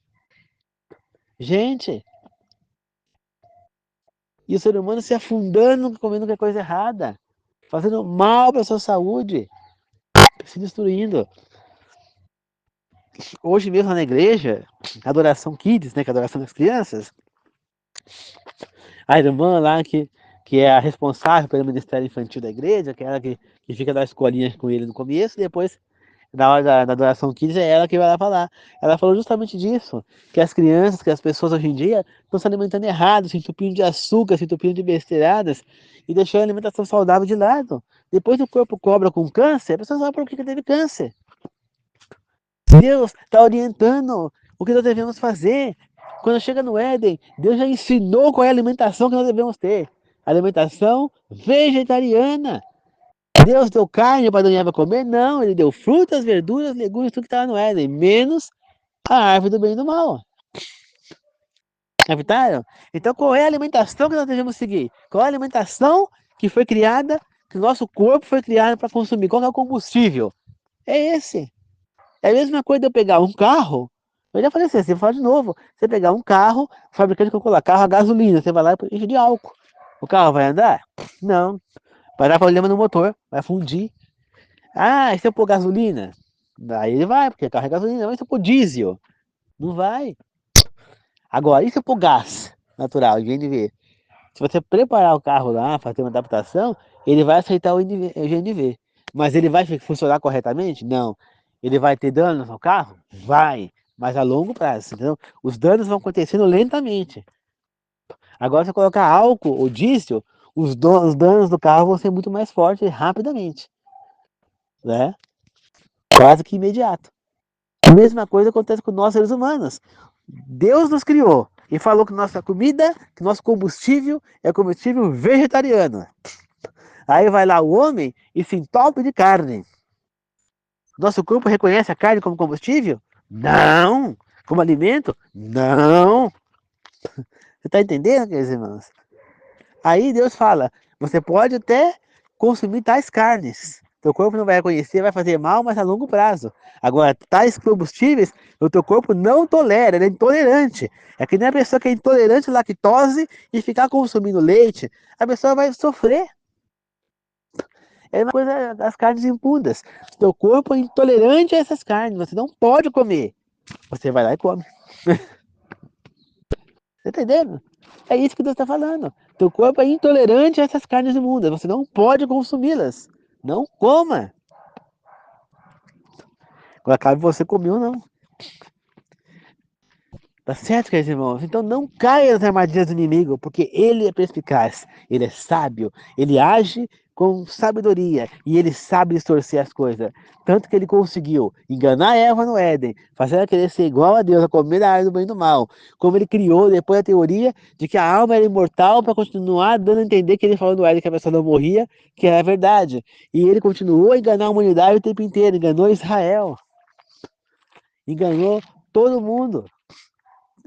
A: Gente, e o ser humano se afundando, comendo qualquer coisa errada. fazendo mal para a sua saúde, se destruindo. Hoje mesmo na igreja, adoração kids, né, que é a adoração das crianças, a irmã lá que é a responsável pelo ministério infantil da igreja, que é ela que fica das escolinhas com ele no começo, e depois, na hora da adoração kids, é ela que vai lá falar. Ela falou justamente disso, que as crianças, que as pessoas hoje em dia estão se alimentando errado, se entupindo de açúcar, se entupindo de besteiradas, e deixando a alimentação saudável de lado. Depois o corpo cobra com câncer, a pessoa sabe por que teve câncer. Deus está orientando o que nós devemos fazer. Quando chega no Éden, Deus já ensinou qual é a alimentação que nós devemos ter. Alimentação vegetariana. Deus deu carne para Adão e Eva comer? Não, ele deu frutas, verduras, legumes, tudo que estava no Éden, menos a árvore do bem e do mal. Captaram? Então, qual é a alimentação que nós devemos seguir? Qual é a alimentação que foi criada, que o nosso corpo foi criado para consumir? Qual é o combustível? É esse. É a mesma coisa de eu pegar um carro, eu já falei assim, você fala de novo, você pegar um carro, o fabricante colocou lá, carro a gasolina, você vai lá e enche de álcool. O carro vai andar? Não. Vai dar problema no motor, vai fundir. Ah, e se eu pôr gasolina? Daí ele vai, porque carro é gasolina, mas se eu pôr diesel? Não vai. Agora, e se eu pôr gás natural, em GNV? Se você preparar o carro lá, fazer uma adaptação, ele vai aceitar o GNV. Mas ele vai funcionar corretamente? Não. Ele vai ter dano no carro? Vai. Mas a longo prazo, entendeu? Os danos vão acontecendo lentamente. Agora, se você colocar álcool ou diesel, os danos do carro vão ser muito mais fortes rapidamente, né? Quase que imediato. A mesma coisa acontece com nós seres humanos. Deus nos criou e falou que nossa comida, que nosso combustível é combustível vegetariano. Aí vai lá o homem e se entope de carne. Nosso corpo reconhece a carne como combustível? Não. Como alimento? Não. Você está entendendo, queridos irmãos? Aí Deus fala, você pode até consumir tais carnes. Teu corpo não vai reconhecer, vai fazer mal, mas a longo prazo. Agora, tais combustíveis, o teu corpo não tolera, ele é intolerante. É que nem a pessoa que é intolerante à lactose e ficar consumindo leite, a pessoa vai sofrer. É uma coisa das carnes impuras. Teu corpo é intolerante a essas carnes, você não pode comer. Você vai lá e come. Tá entendendo? É isso que Deus está falando. Teu corpo é intolerante a essas carnes imundas. Você não pode consumi-las. Não coma. Agora cabe você comer ou não. Tá certo, queridos irmãos? Então não caia nas armadilhas do inimigo, porque ele é perspicaz, ele é sábio, ele age com sabedoria e ele sabe distorcer as coisas. Tanto que ele conseguiu enganar Eva no Éden, fazer ela querer ser igual a Deus, a comer da árvore do bem e do mal. Como ele criou depois a teoria de que a alma era imortal para continuar dando a entender que ele falou no Éden que a pessoa não morria, que era verdade. E ele continuou a enganar a humanidade o tempo inteiro, enganou Israel, enganou todo mundo.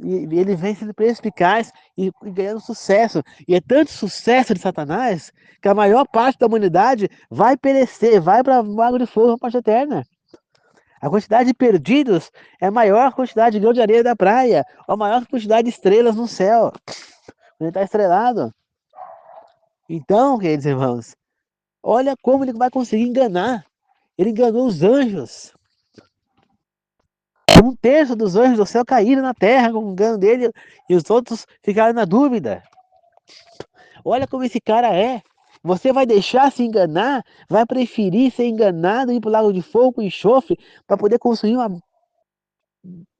A: E ele vem sendo perspicaz e ganhando sucesso. E é tanto sucesso de Satanás que a maior parte da humanidade vai perecer, vai para o lago de fogo, a parte eterna. A quantidade de perdidos é a maior quantidade de grão de areia da praia, a maior quantidade de estrelas no céu. Ele está estrelado. Então, queridos irmãos, olha como ele vai conseguir enganar. Ele enganou os anjos. Um terço dos anjos do céu caíram na terra com o engano dele e os outros ficaram na dúvida. Olha como esse cara é. Você vai deixar se enganar, vai preferir ser enganado e ir para o lago de fogo com enxofre para poder consumir uma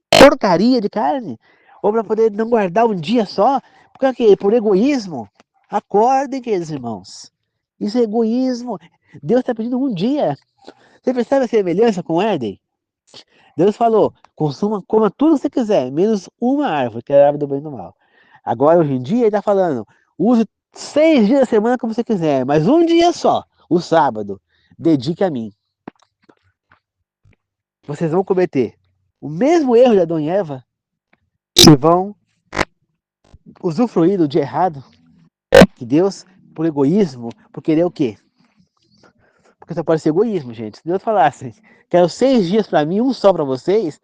A: porcaria de carne? Ou para poder não guardar um dia só? Por quê? Por egoísmo? Acordem, queridos irmãos. Isso é egoísmo. Deus está pedindo um dia. Você percebe a semelhança com Éden? Deus falou, consuma, coma tudo que você quiser, menos uma árvore, que é a árvore do bem e do mal. Agora, hoje em dia, ele está falando, use 6 dias da semana como você quiser, mas um dia só, o sábado, dedique a mim. Vocês vão cometer o mesmo erro de Adão e Eva e vão usufruir do dia errado que Deus, por egoísmo, por querer o quê? Porque só pode ser egoísmo, gente. Se Deus falasse, quero 6 dias para mim, um só para vocês,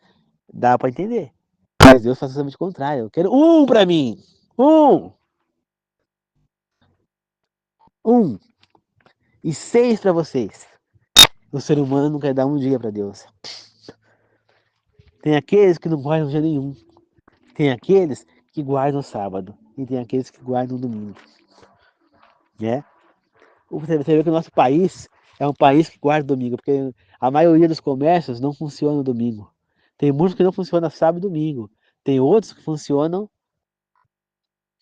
A: dá para entender. Mas Deus faz exatamente o contrário. Eu quero um para mim. Um. Um. E 6 para vocês. O ser humano não quer dar um dia para Deus. Tem aqueles que não guardam dia nenhum. Tem aqueles que guardam o sábado. E tem aqueles que guardam o domingo. Né? Você vê que o nosso país é um país que guarda o domingo, porque a maioria dos comércios não funciona no domingo. Tem muitos que não funcionam sábado e domingo. Tem outros que funcionam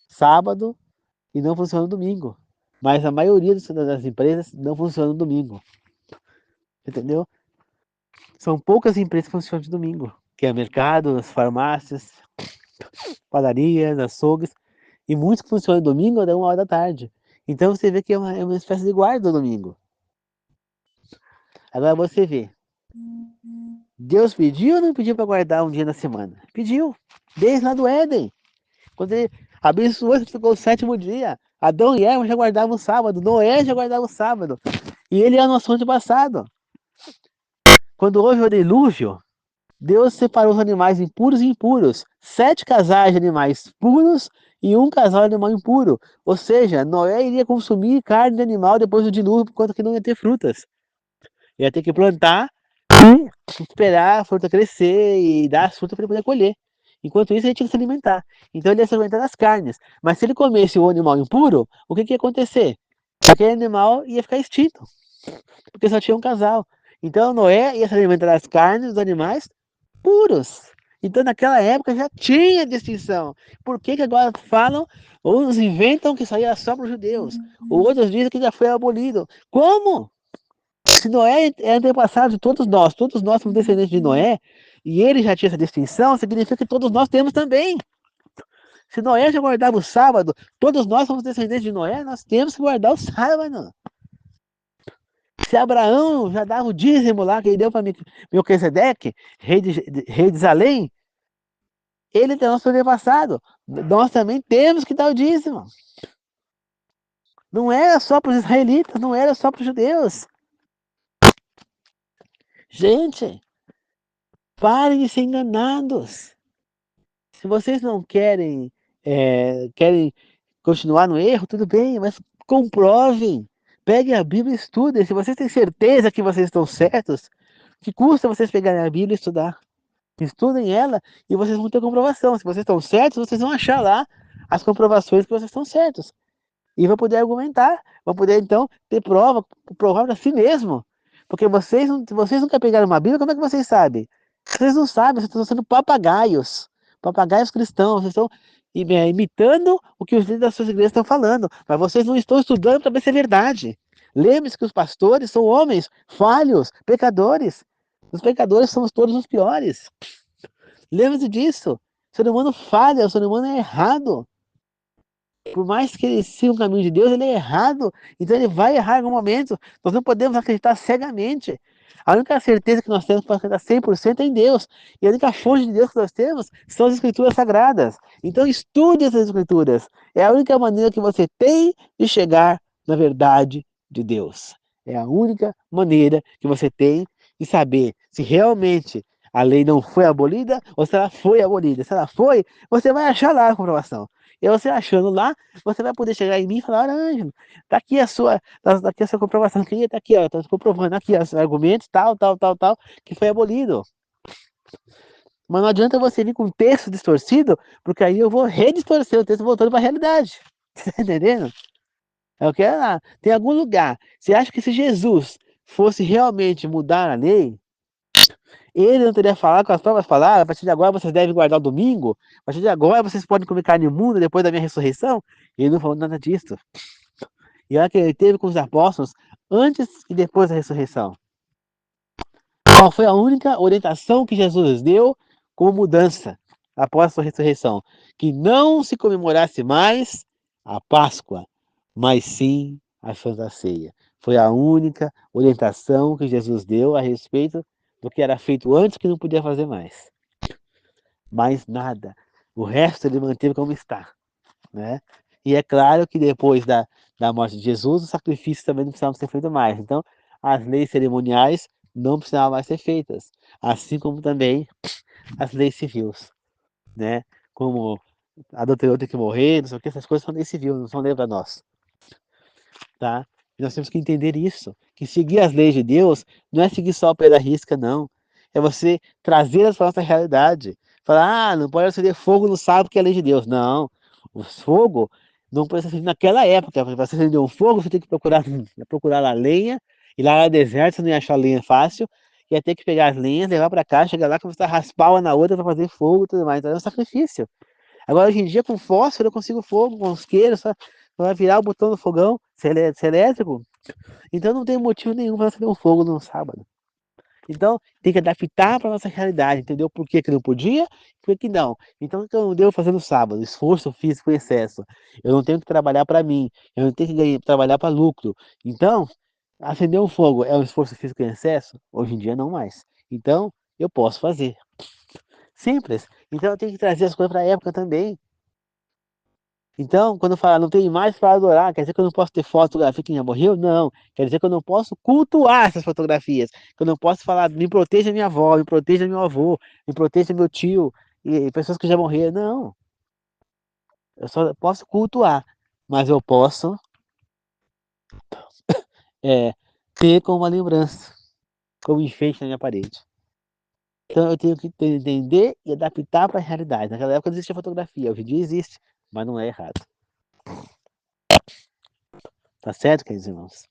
A: sábado e não funcionam domingo. Mas a maioria das empresas não funciona no domingo. Entendeu? São poucas empresas que funcionam de domingo. Que é mercado, as farmácias, padarias, açougues. E muitos que funcionam no domingo até 1 hora da tarde. Então você vê que é uma espécie de guarda do domingo. Agora você vê. Deus pediu ou não pediu para guardar um dia na semana? Pediu. Desde lá do Éden. Quando ele abençoou, ele ficou o 7º dia. Adão e Eva já guardavam o sábado. Noé já guardava o sábado. E ele é o nosso antepassado. Quando houve o dilúvio, Deus separou os animais impuros e impuros. 7 casais de animais puros e 1 casal de animal impuro. Ou seja, Noé iria consumir carne de animal depois do dilúvio, por conta que não ia ter frutas. Ia ter que plantar e esperar a fruta crescer e dar as frutas para ele poder colher. Enquanto isso, ele tinha que se alimentar. Então, ele ia se alimentar das carnes. Mas se ele comesse o animal impuro, o que ia acontecer? Aquele animal ia ficar extinto, porque só tinha um casal. Então, Noé ia se alimentar das carnes dos animais puros. Então, naquela época já tinha distinção. Por que agora falam, ou nos inventam que isso aí era só para os judeus? Ou outros dizem que já foi abolido. Como? Se Noé é antepassado de todos nós somos descendentes de Noé, e ele já tinha essa distinção, significa que todos nós temos também. Se Noé já guardava o sábado, todos nós somos descendentes de Noé, nós temos que guardar o sábado. Se Abraão já dava o dízimo lá, que ele deu para Melquisedeque, rei de Salém, ele é nosso antepassado. Nós também temos que dar o dízimo. Não era só para os israelitas, não era só para os judeus. Gente, parem de ser enganados. Se vocês não querem continuar no erro, tudo bem, mas comprovem. Peguem a Bíblia e estudem. Se vocês têm certeza que vocês estão certos, que custa vocês pegarem a Bíblia e estudar? Estudem ela e vocês vão ter comprovação. Se vocês estão certos, vocês vão achar lá as comprovações que vocês estão certos. E vão poder argumentar, vão poder então ter prova, provar para si mesmo. Porque vocês nunca pegaram uma Bíblia, como é que vocês sabem? Vocês não sabem, vocês estão sendo papagaios, papagaios cristãos, vocês estão imitando o que os líderes das suas igrejas estão falando, mas vocês não estão estudando para ver se é verdade. Lembre-se que os pastores são homens falhos, pecadores. Os pecadores somos todos os piores. Lembre-se disso. O ser humano falha, o ser humano é errado. Por mais que ele siga o caminho de Deus, ele é errado. Então ele vai errar em algum momento. Nós não podemos acreditar cegamente. A única certeza que nós temos para acreditar 100% é em Deus. E a única fonte de Deus que nós temos são as Escrituras Sagradas. Então estude essas Escrituras. É a única maneira que você tem de chegar na verdade de Deus. É a única maneira que você tem de saber se realmente a lei não foi abolida ou se ela foi abolida. Se ela foi, você vai achar lá a comprovação. E você achando lá, você vai poder chegar em mim e falar, olha, Ângelo, tá aqui a sua comprovação aqui, tá aqui, ó, tá comprovando aqui os argumentos, tal, que foi abolido. Mas não adianta você vir com um texto distorcido, porque aí eu vou redistorcer o texto voltando para a realidade. Você tá entendendo? Eu quero lá. Tem algum lugar. Você acha que se Jesus fosse realmente mudar a lei, ele não teria falado com as próprias palavras, a partir de agora vocês devem guardar o domingo, a partir de agora vocês podem comer carne imunda depois da minha ressurreição? Ele não falou nada disso. E olha que ele teve com os apóstolos antes e depois da ressurreição. Qual foi a única orientação que Jesus deu como mudança após a sua ressurreição? Que não se comemorasse mais a Páscoa, mas sim a Santa Ceia. Foi a única orientação que Jesus deu a respeito do que era feito antes que não podia fazer mais. Mais nada. O resto ele manteve como está, né? E é claro que depois da morte de Jesus, os sacrifícios também não precisavam ser feitos mais. Então, as leis cerimoniais não precisavam mais ser feitas. Assim como também as leis civis, né? Como a adulterou tem que morrer, não sei o que, essas coisas são lei civil, não são lei para nós, tá? E nós temos que entender isso, que seguir as leis de Deus não é seguir só o pé da risca, não. É você trazê-las para a nossa realidade. Falar, não pode acender fogo no sábado que é a lei de Deus. Não, o fogo não pode ser acendido naquela época. Para você acender um fogo, você tem que procurar lá lenha, e lá no deserto você não ia achar lenha fácil, ia ter que pegar as lenhas, levar para cá, chegar lá, começar a raspar uma na outra para fazer fogo e tudo mais. Então é um sacrifício. Agora, hoje em dia, com fósforo, eu consigo fogo, com isqueiro, só vai virar o botão do fogão, se é elétrico. Então não tem motivo nenhum para acender um fogo no sábado. Então tem que adaptar para nossa realidade, entendeu? Por que, que não podia, por que não. Então o que eu não devo fazer no sábado? Esforço físico em excesso. Eu não tenho que trabalhar para mim, eu não tenho que trabalhar para lucro. Então, acender um fogo é um esforço físico em excesso? Hoje em dia não mais. Então, eu posso fazer. Simples. Então eu tenho que trazer as coisas para a época também. Então, quando fala não tem mais para adorar, quer dizer que eu não posso ter fotografia que já morreu? Não. Quer dizer que eu não posso cultuar essas fotografias. Que eu não posso falar, me proteja minha avó, me proteja meu avô, me proteja meu tio, e pessoas que já morreram. Não. Eu só posso cultuar. Mas eu posso é, ter como uma lembrança, como enfeite na minha parede. Então eu tenho que entender e adaptar para a realidade. Naquela época não existia fotografia, hoje em dia existe, mas não é errado. Tá certo, queridos irmãos?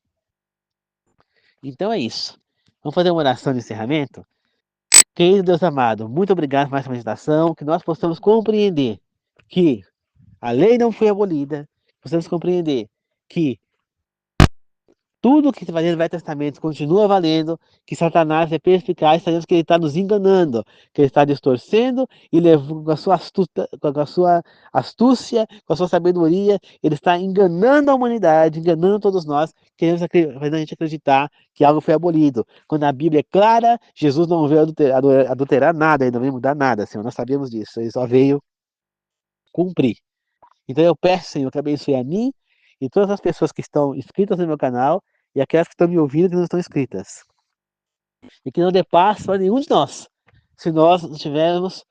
A: Então é isso. Vamos fazer uma oração de encerramento? Querido Deus amado, muito obrigado por essa meditação, que nós possamos compreender que a lei não foi abolida, possamos compreender que tudo que se fazia no Velho Testamento continua valendo, que Satanás é perspicaz, sabemos que ele está nos enganando, que ele está distorcendo e levando com a sua astúcia, com a sua sabedoria, ele está enganando a humanidade, enganando todos nós, querendo fazer a gente acreditar que algo foi abolido. Quando a Bíblia é clara, Jesus não veio adulterar nada, ele não veio mudar nada, Senhor, nós sabemos disso, ele só veio cumprir. Então eu peço, Senhor, que abençoe a mim e todas as pessoas que estão inscritas no meu canal e aquelas que estão me ouvindo que não estão inscritas. E que não dê passo a nenhum de nós, se nós não estivermos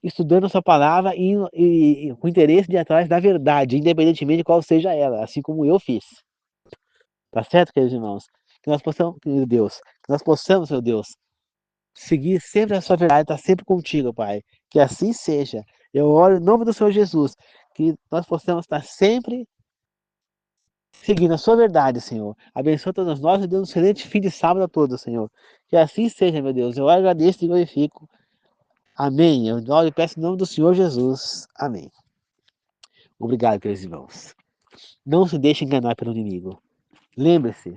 A: estudando a sua palavra e com interesse de ir atrás da verdade, independentemente de qual seja ela, assim como eu fiz. Tá certo, queridos irmãos? Que nós possamos, meu Deus, que nós possamos, meu Deus, seguir sempre a sua verdade, estar sempre contigo, Pai. Que assim seja. Eu oro em nome do Senhor Jesus, que nós possamos estar sempre seguindo a sua verdade, Senhor. Abençoa todos nós e dê um excelente fim de sábado a todos, Senhor. Que assim seja, meu Deus. Eu agradeço e glorifico. Amém. Eu oro e peço em nome do Senhor Jesus. Amém. Obrigado, queridos irmãos. Não se deixe enganar pelo inimigo. Lembre-se,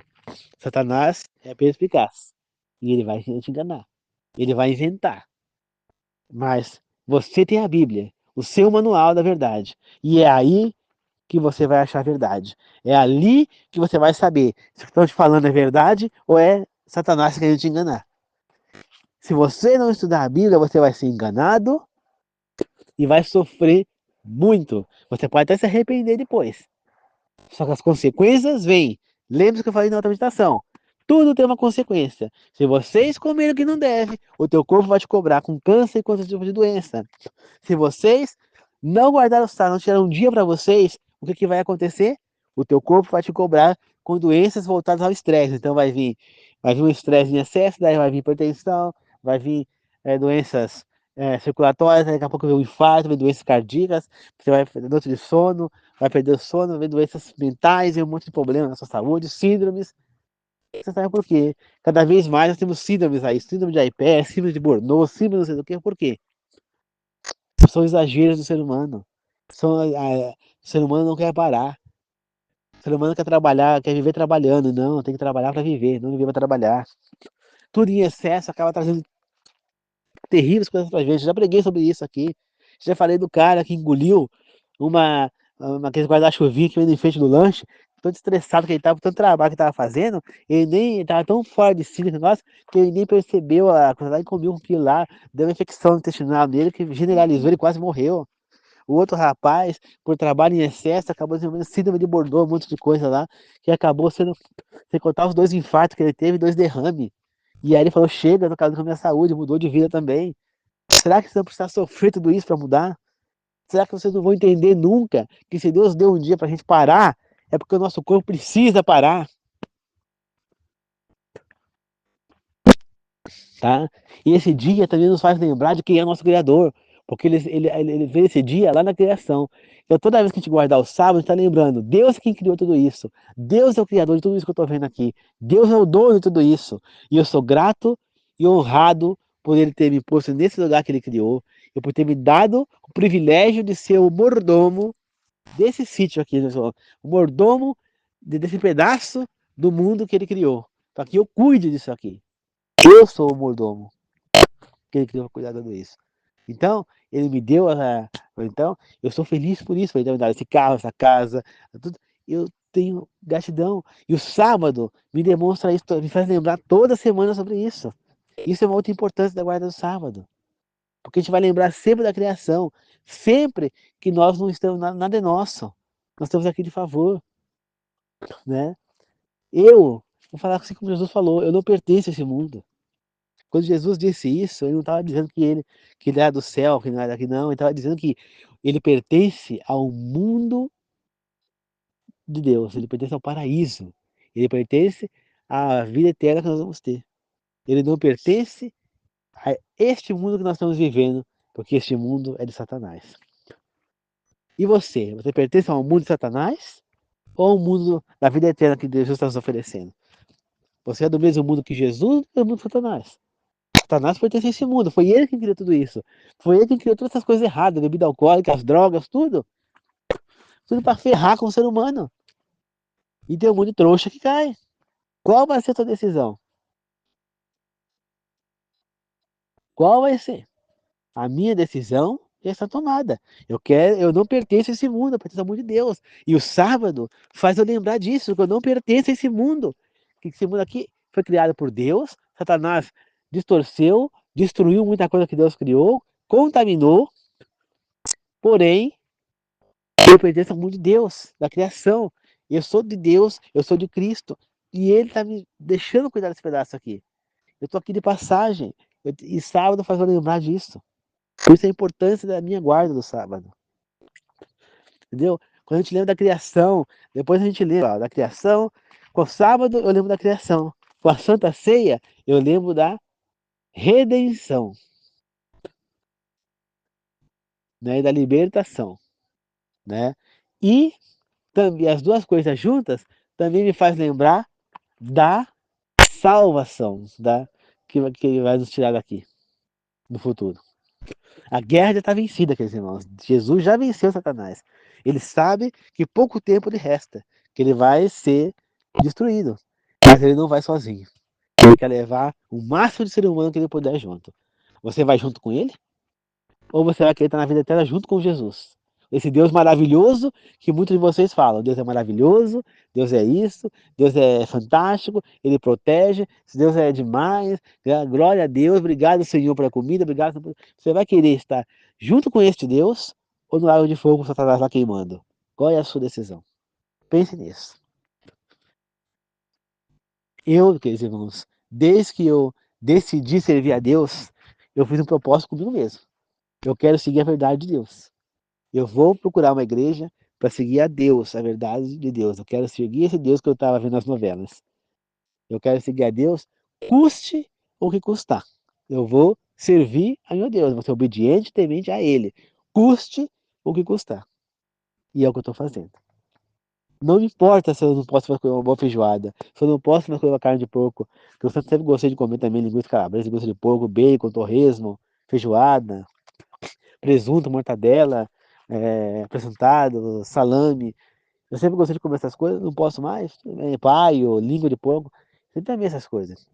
A: Satanás é perspicaz. E ele vai te enganar. Ele vai inventar. Mas você tem a Bíblia, o seu manual da verdade. E é aí que você vai achar a verdade. É ali que você vai saber se o que estão te falando é verdade ou é Satanás querendo te enganar. Se você não estudar a Bíblia, você vai ser enganado e vai sofrer muito. Você pode até se arrepender depois. Só que as consequências vêm. Lembre-se que eu falei na outra meditação. Tudo tem uma consequência. Se vocês comerem o que não deve, o teu corpo vai te cobrar com câncer e com outros tipos de doença. Se vocês não guardaram o sábado, não tiraram um dia para vocês, o que, que vai acontecer? O teu corpo vai te cobrar com doenças voltadas ao estresse. Então vai vir um estresse em excesso, daí vai vir hipertensão, vai vir doenças circulatórias, daqui a pouco vem um infarto, vem doenças cardíacas, você vai perder noite de sono, vai perder o sono, vai ver doenças mentais, e um monte de problemas na sua saúde, síndromes. Você sabe por quê? Cada vez mais nós temos síndromes aí, síndrome de Aipé, síndrome de Burnout, síndrome não sei do que, por quê? São exageros do ser humano. O ser humano não quer parar. O ser humano quer trabalhar, quer viver trabalhando. Não, tem que trabalhar para viver, não viver para trabalhar. Tudo em excesso acaba trazendo terríveis coisas para a gente. Já preguei sobre isso aqui. Já falei do cara que engoliu aquele guarda-chuvinha que vem em frente do lanche. Todo estressado que ele estava, tanto trabalho que estava fazendo, ele nem estava tão fora de si, negócio, que ele nem percebeu a quantidade de comida que lá, deu uma infecção intestinal nele que generalizou, ele quase morreu. O outro rapaz, por trabalho em excesso, acabou desenvolvendo síndrome de Bordeaux, um monte de coisa lá, que acabou sendo, sem contar os 2 infartos que ele teve, 2 derrames. E aí ele falou, chega, no caso da minha saúde, mudou de vida também. Será que você não precisa sofrer tudo isso para mudar? Será que vocês não vão entender nunca que se Deus deu um dia para a gente parar, é porque o nosso corpo precisa parar? tá? E esse dia também nos faz lembrar de quem é o nosso Criador, porque ele fez esse dia lá na criação. Então toda vez que a gente guardar o sábado, a gente está lembrando, Deus é quem criou tudo isso, Deus é o Criador de tudo isso que eu estou vendo aqui, Deus é o dono de tudo isso, e eu sou grato e honrado por Ele ter me posto nesse lugar que Ele criou, e por ter me dado o privilégio de ser o mordomo desse sítio aqui, o mordomo desse pedaço do mundo que Ele criou, para que eu cuide disso aqui. Eu sou o mordomo que ele criou para cuidar de tudo isso. Então, ele me deu então, eu sou feliz por isso, por ele ter me dado esse carro, essa casa, tudo. Eu tenho gratidão. E o sábado me demonstra isso, me faz lembrar toda semana sobre isso. Isso é uma outra importância da guarda do sábado. Porque a gente vai lembrar sempre da criação, sempre que nós não estamos, nada é nosso. Nós estamos aqui de favor, né? Vou falar assim como Jesus falou, eu não pertenço a esse mundo. Quando Jesus disse isso, ele não estava dizendo que ele era do céu, que não era daqui, não. Ele estava dizendo que ele pertence ao mundo de Deus, ele pertence ao paraíso, ele pertence à vida eterna que nós vamos ter. Ele não pertence a este mundo que nós estamos vivendo, porque este mundo é de Satanás. E você? Você pertence ao mundo de Satanás ou ao mundo da vida eterna que Jesus está nos oferecendo? Você é do mesmo mundo que Jesus ou do mundo de Satanás? Satanás pertence a esse mundo, foi ele que criou tudo isso. Foi ele que criou todas essas coisas erradas, bebida alcoólica, as drogas, tudo. Tudo para ferrar com o ser humano. E tem um monte de trouxa que cai. Qual vai ser a tua decisão? Qual vai ser? A minha decisão já está tomada. Eu não pertenço a esse mundo, eu pertenço ao mundo de Deus. E o sábado faz eu lembrar disso, que eu não pertenço a esse mundo. Que esse mundo aqui foi criado por Deus, Satanás distorceu, destruiu muita coisa que Deus criou, contaminou, porém eu pertenço ao mundo de Deus, da criação. Eu sou de Deus, eu sou de Cristo. E Ele está me deixando cuidar desse pedaço aqui. Eu estou aqui de passagem. E sábado faz eu lembrar disso. Por isso a importância da minha guarda do sábado. Entendeu? Quando a gente lembra da criação, depois a gente lembra da criação. Com o sábado eu lembro da criação. Com a Santa Ceia eu lembro da redenção, né? E da libertação, né? E também as duas coisas juntas também me faz lembrar da salvação que vai nos tirar daqui no futuro. A guerra já está vencida, queridos irmãos. Jesus já venceu Satanás. Ele sabe que pouco tempo lhe resta, que ele vai ser destruído. Mas ele não vai sozinho. Ele quer levar o máximo de ser humano que ele puder junto. Você vai junto com ele? Ou você vai querer estar na vida eterna junto com Jesus? Esse Deus maravilhoso que muitos de vocês falam. Deus é maravilhoso, Deus é isso, Deus é fantástico, Ele protege, Deus é demais, glória a Deus, obrigado Senhor pela comida, obrigado. Você vai querer estar junto com este Deus ou no lago de fogo com Satanás lá queimando? Qual é a sua decisão? Pense nisso. Queridos irmãos, desde que eu decidi servir a Deus, eu fiz um propósito comigo mesmo. Eu quero seguir a verdade de Deus. Eu vou procurar uma igreja para seguir a Deus, a verdade de Deus. Eu quero seguir esse Deus que eu estava vendo nas novelas. Eu quero seguir a Deus, custe o que custar. Eu vou servir a meu Deus, vou ser obediente e temente a Ele, custe o que custar. E é o que eu estou fazendo. Não me importa se eu não posso fazer uma boa feijoada, se eu não posso fazer uma carne de porco, que eu sempre gostei de comer também linguiça calabresa, linguiça de porco, bacon, torresmo, feijoada, presunto, mortadela, apresentado, salame. Eu sempre gostei de comer essas coisas, não posso mais. Paio, língua de porco, sempre amei essas coisas.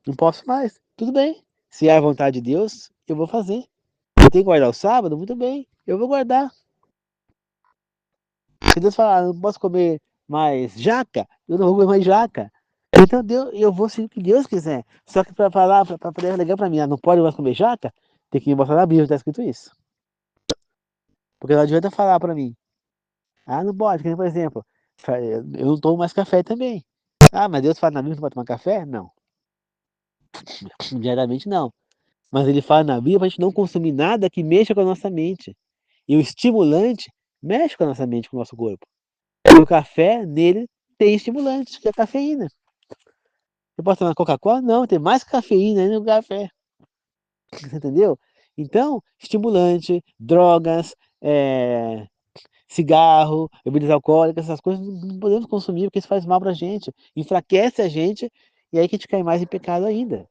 A: Não posso mais, tudo bem. Se é a vontade de Deus, eu vou fazer. Eu tenho que guardar o sábado? Muito bem, eu vou guardar. Se Deus falar, não posso comer mais jaca, eu não vou comer mais jaca. Então Deus, eu vou seguir o que Deus quiser. Só que para falar, para poder legal para mim, não pode mais comer jaca, tem que me mostrar na Bíblia, está escrito isso. Porque não adianta falar para mim, não pode, por exemplo, eu não tomo mais café também. Mas Deus fala na Bíblia que não pode tomar café? Não. Diariamente não. Mas ele fala na Bíblia para a gente não consumir nada que mexa com a nossa mente. E o estimulante mexe com a nossa mente, com o nosso corpo. E o café, nele, tem estimulante, que é a cafeína. Eu posso tomar Coca-Cola? Não, tem mais cafeína aí no café. Você entendeu? Então, estimulante, drogas, cigarro, bebidas alcoólicas, essas coisas não podemos consumir porque isso faz mal pra gente, enfraquece a gente e aí que a gente cai mais em pecado ainda.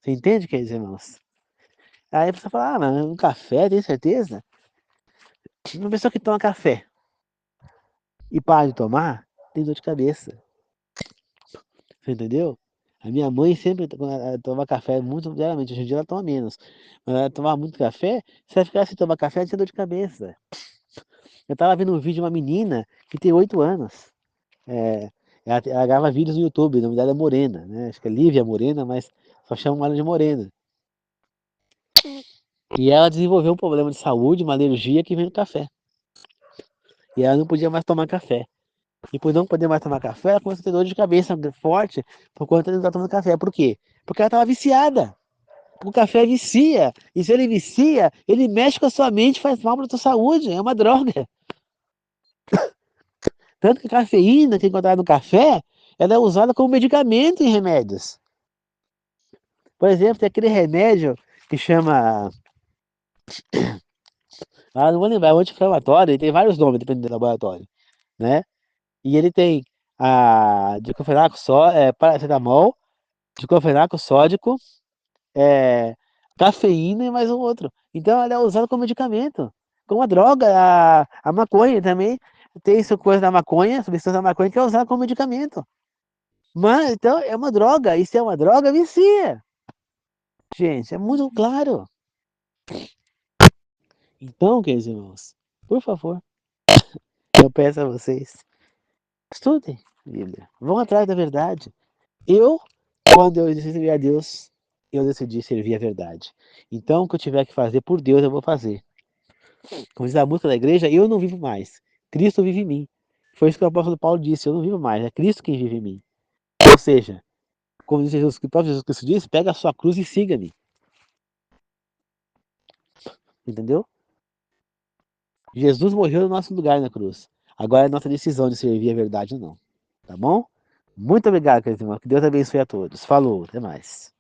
A: Você entende, queridos irmãos? Aí a pessoa fala, ah, mas um café, tem certeza? Uma pessoa que toma café e para de tomar, tem dor de cabeça. Você entendeu? A minha mãe sempre, quando ela toma café muito diariamente, hoje em dia ela toma menos. Mas ela tomava muito café, se ela ficar sem tomar café, ela tinha dor de cabeça. Eu tava vendo um vídeo de uma menina que tem 8 anos. É, ela grava vídeos no YouTube, o nome dela é Morena, né? Acho que é Lívia Morena, mas só chamam ela de Morena. E ela desenvolveu um problema de saúde, uma alergia que vem do café. E ela não podia mais tomar café. E por não poder mais tomar café, ela começou a ter dor de cabeça forte por conta de não estar tomando café. Por quê? Porque ela estava viciada. O café vicia. E se ele vicia, ele mexe com a sua mente, faz mal para a sua saúde. É uma droga. Tanto que a cafeína que é encontrada no café, ela é usada como medicamento em remédios. Por exemplo, tem aquele remédio que chama. Ah, não vou lembrar, é um anti-inflamatório, ele tem vários nomes, dependendo do laboratório, né? E ele tem a diclofenaco paracetamol, diclofenaco sódico, é, cafeína e mais um outro. Então ela é usada como medicamento, como uma droga. A maconha também tem isso, coisa da maconha, substância da maconha que é usada como medicamento. Mas então é uma droga, e se é uma droga, vicia. Gente, é muito claro. Então, queridos irmãos, por favor, eu peço a vocês, estudem Bíblia, vão atrás da verdade. Eu, quando eu decidi servir a Deus, eu decidi servir a verdade. Então, o que eu tiver que fazer por Deus, eu vou fazer. Como diz a música da igreja, eu não vivo mais. Cristo vive em mim. Foi isso que o apóstolo Paulo disse, eu não vivo mais, é Cristo quem vive em mim. Ou seja, como diz Jesus, o próprio Jesus Cristo disse, pega a sua cruz e siga-me. Entendeu? Jesus morreu no nosso lugar na cruz. Agora é nossa decisão de servir a verdade ou não. Tá bom? Muito obrigado, queridos irmãos. Que Deus abençoe a todos. Falou, até mais.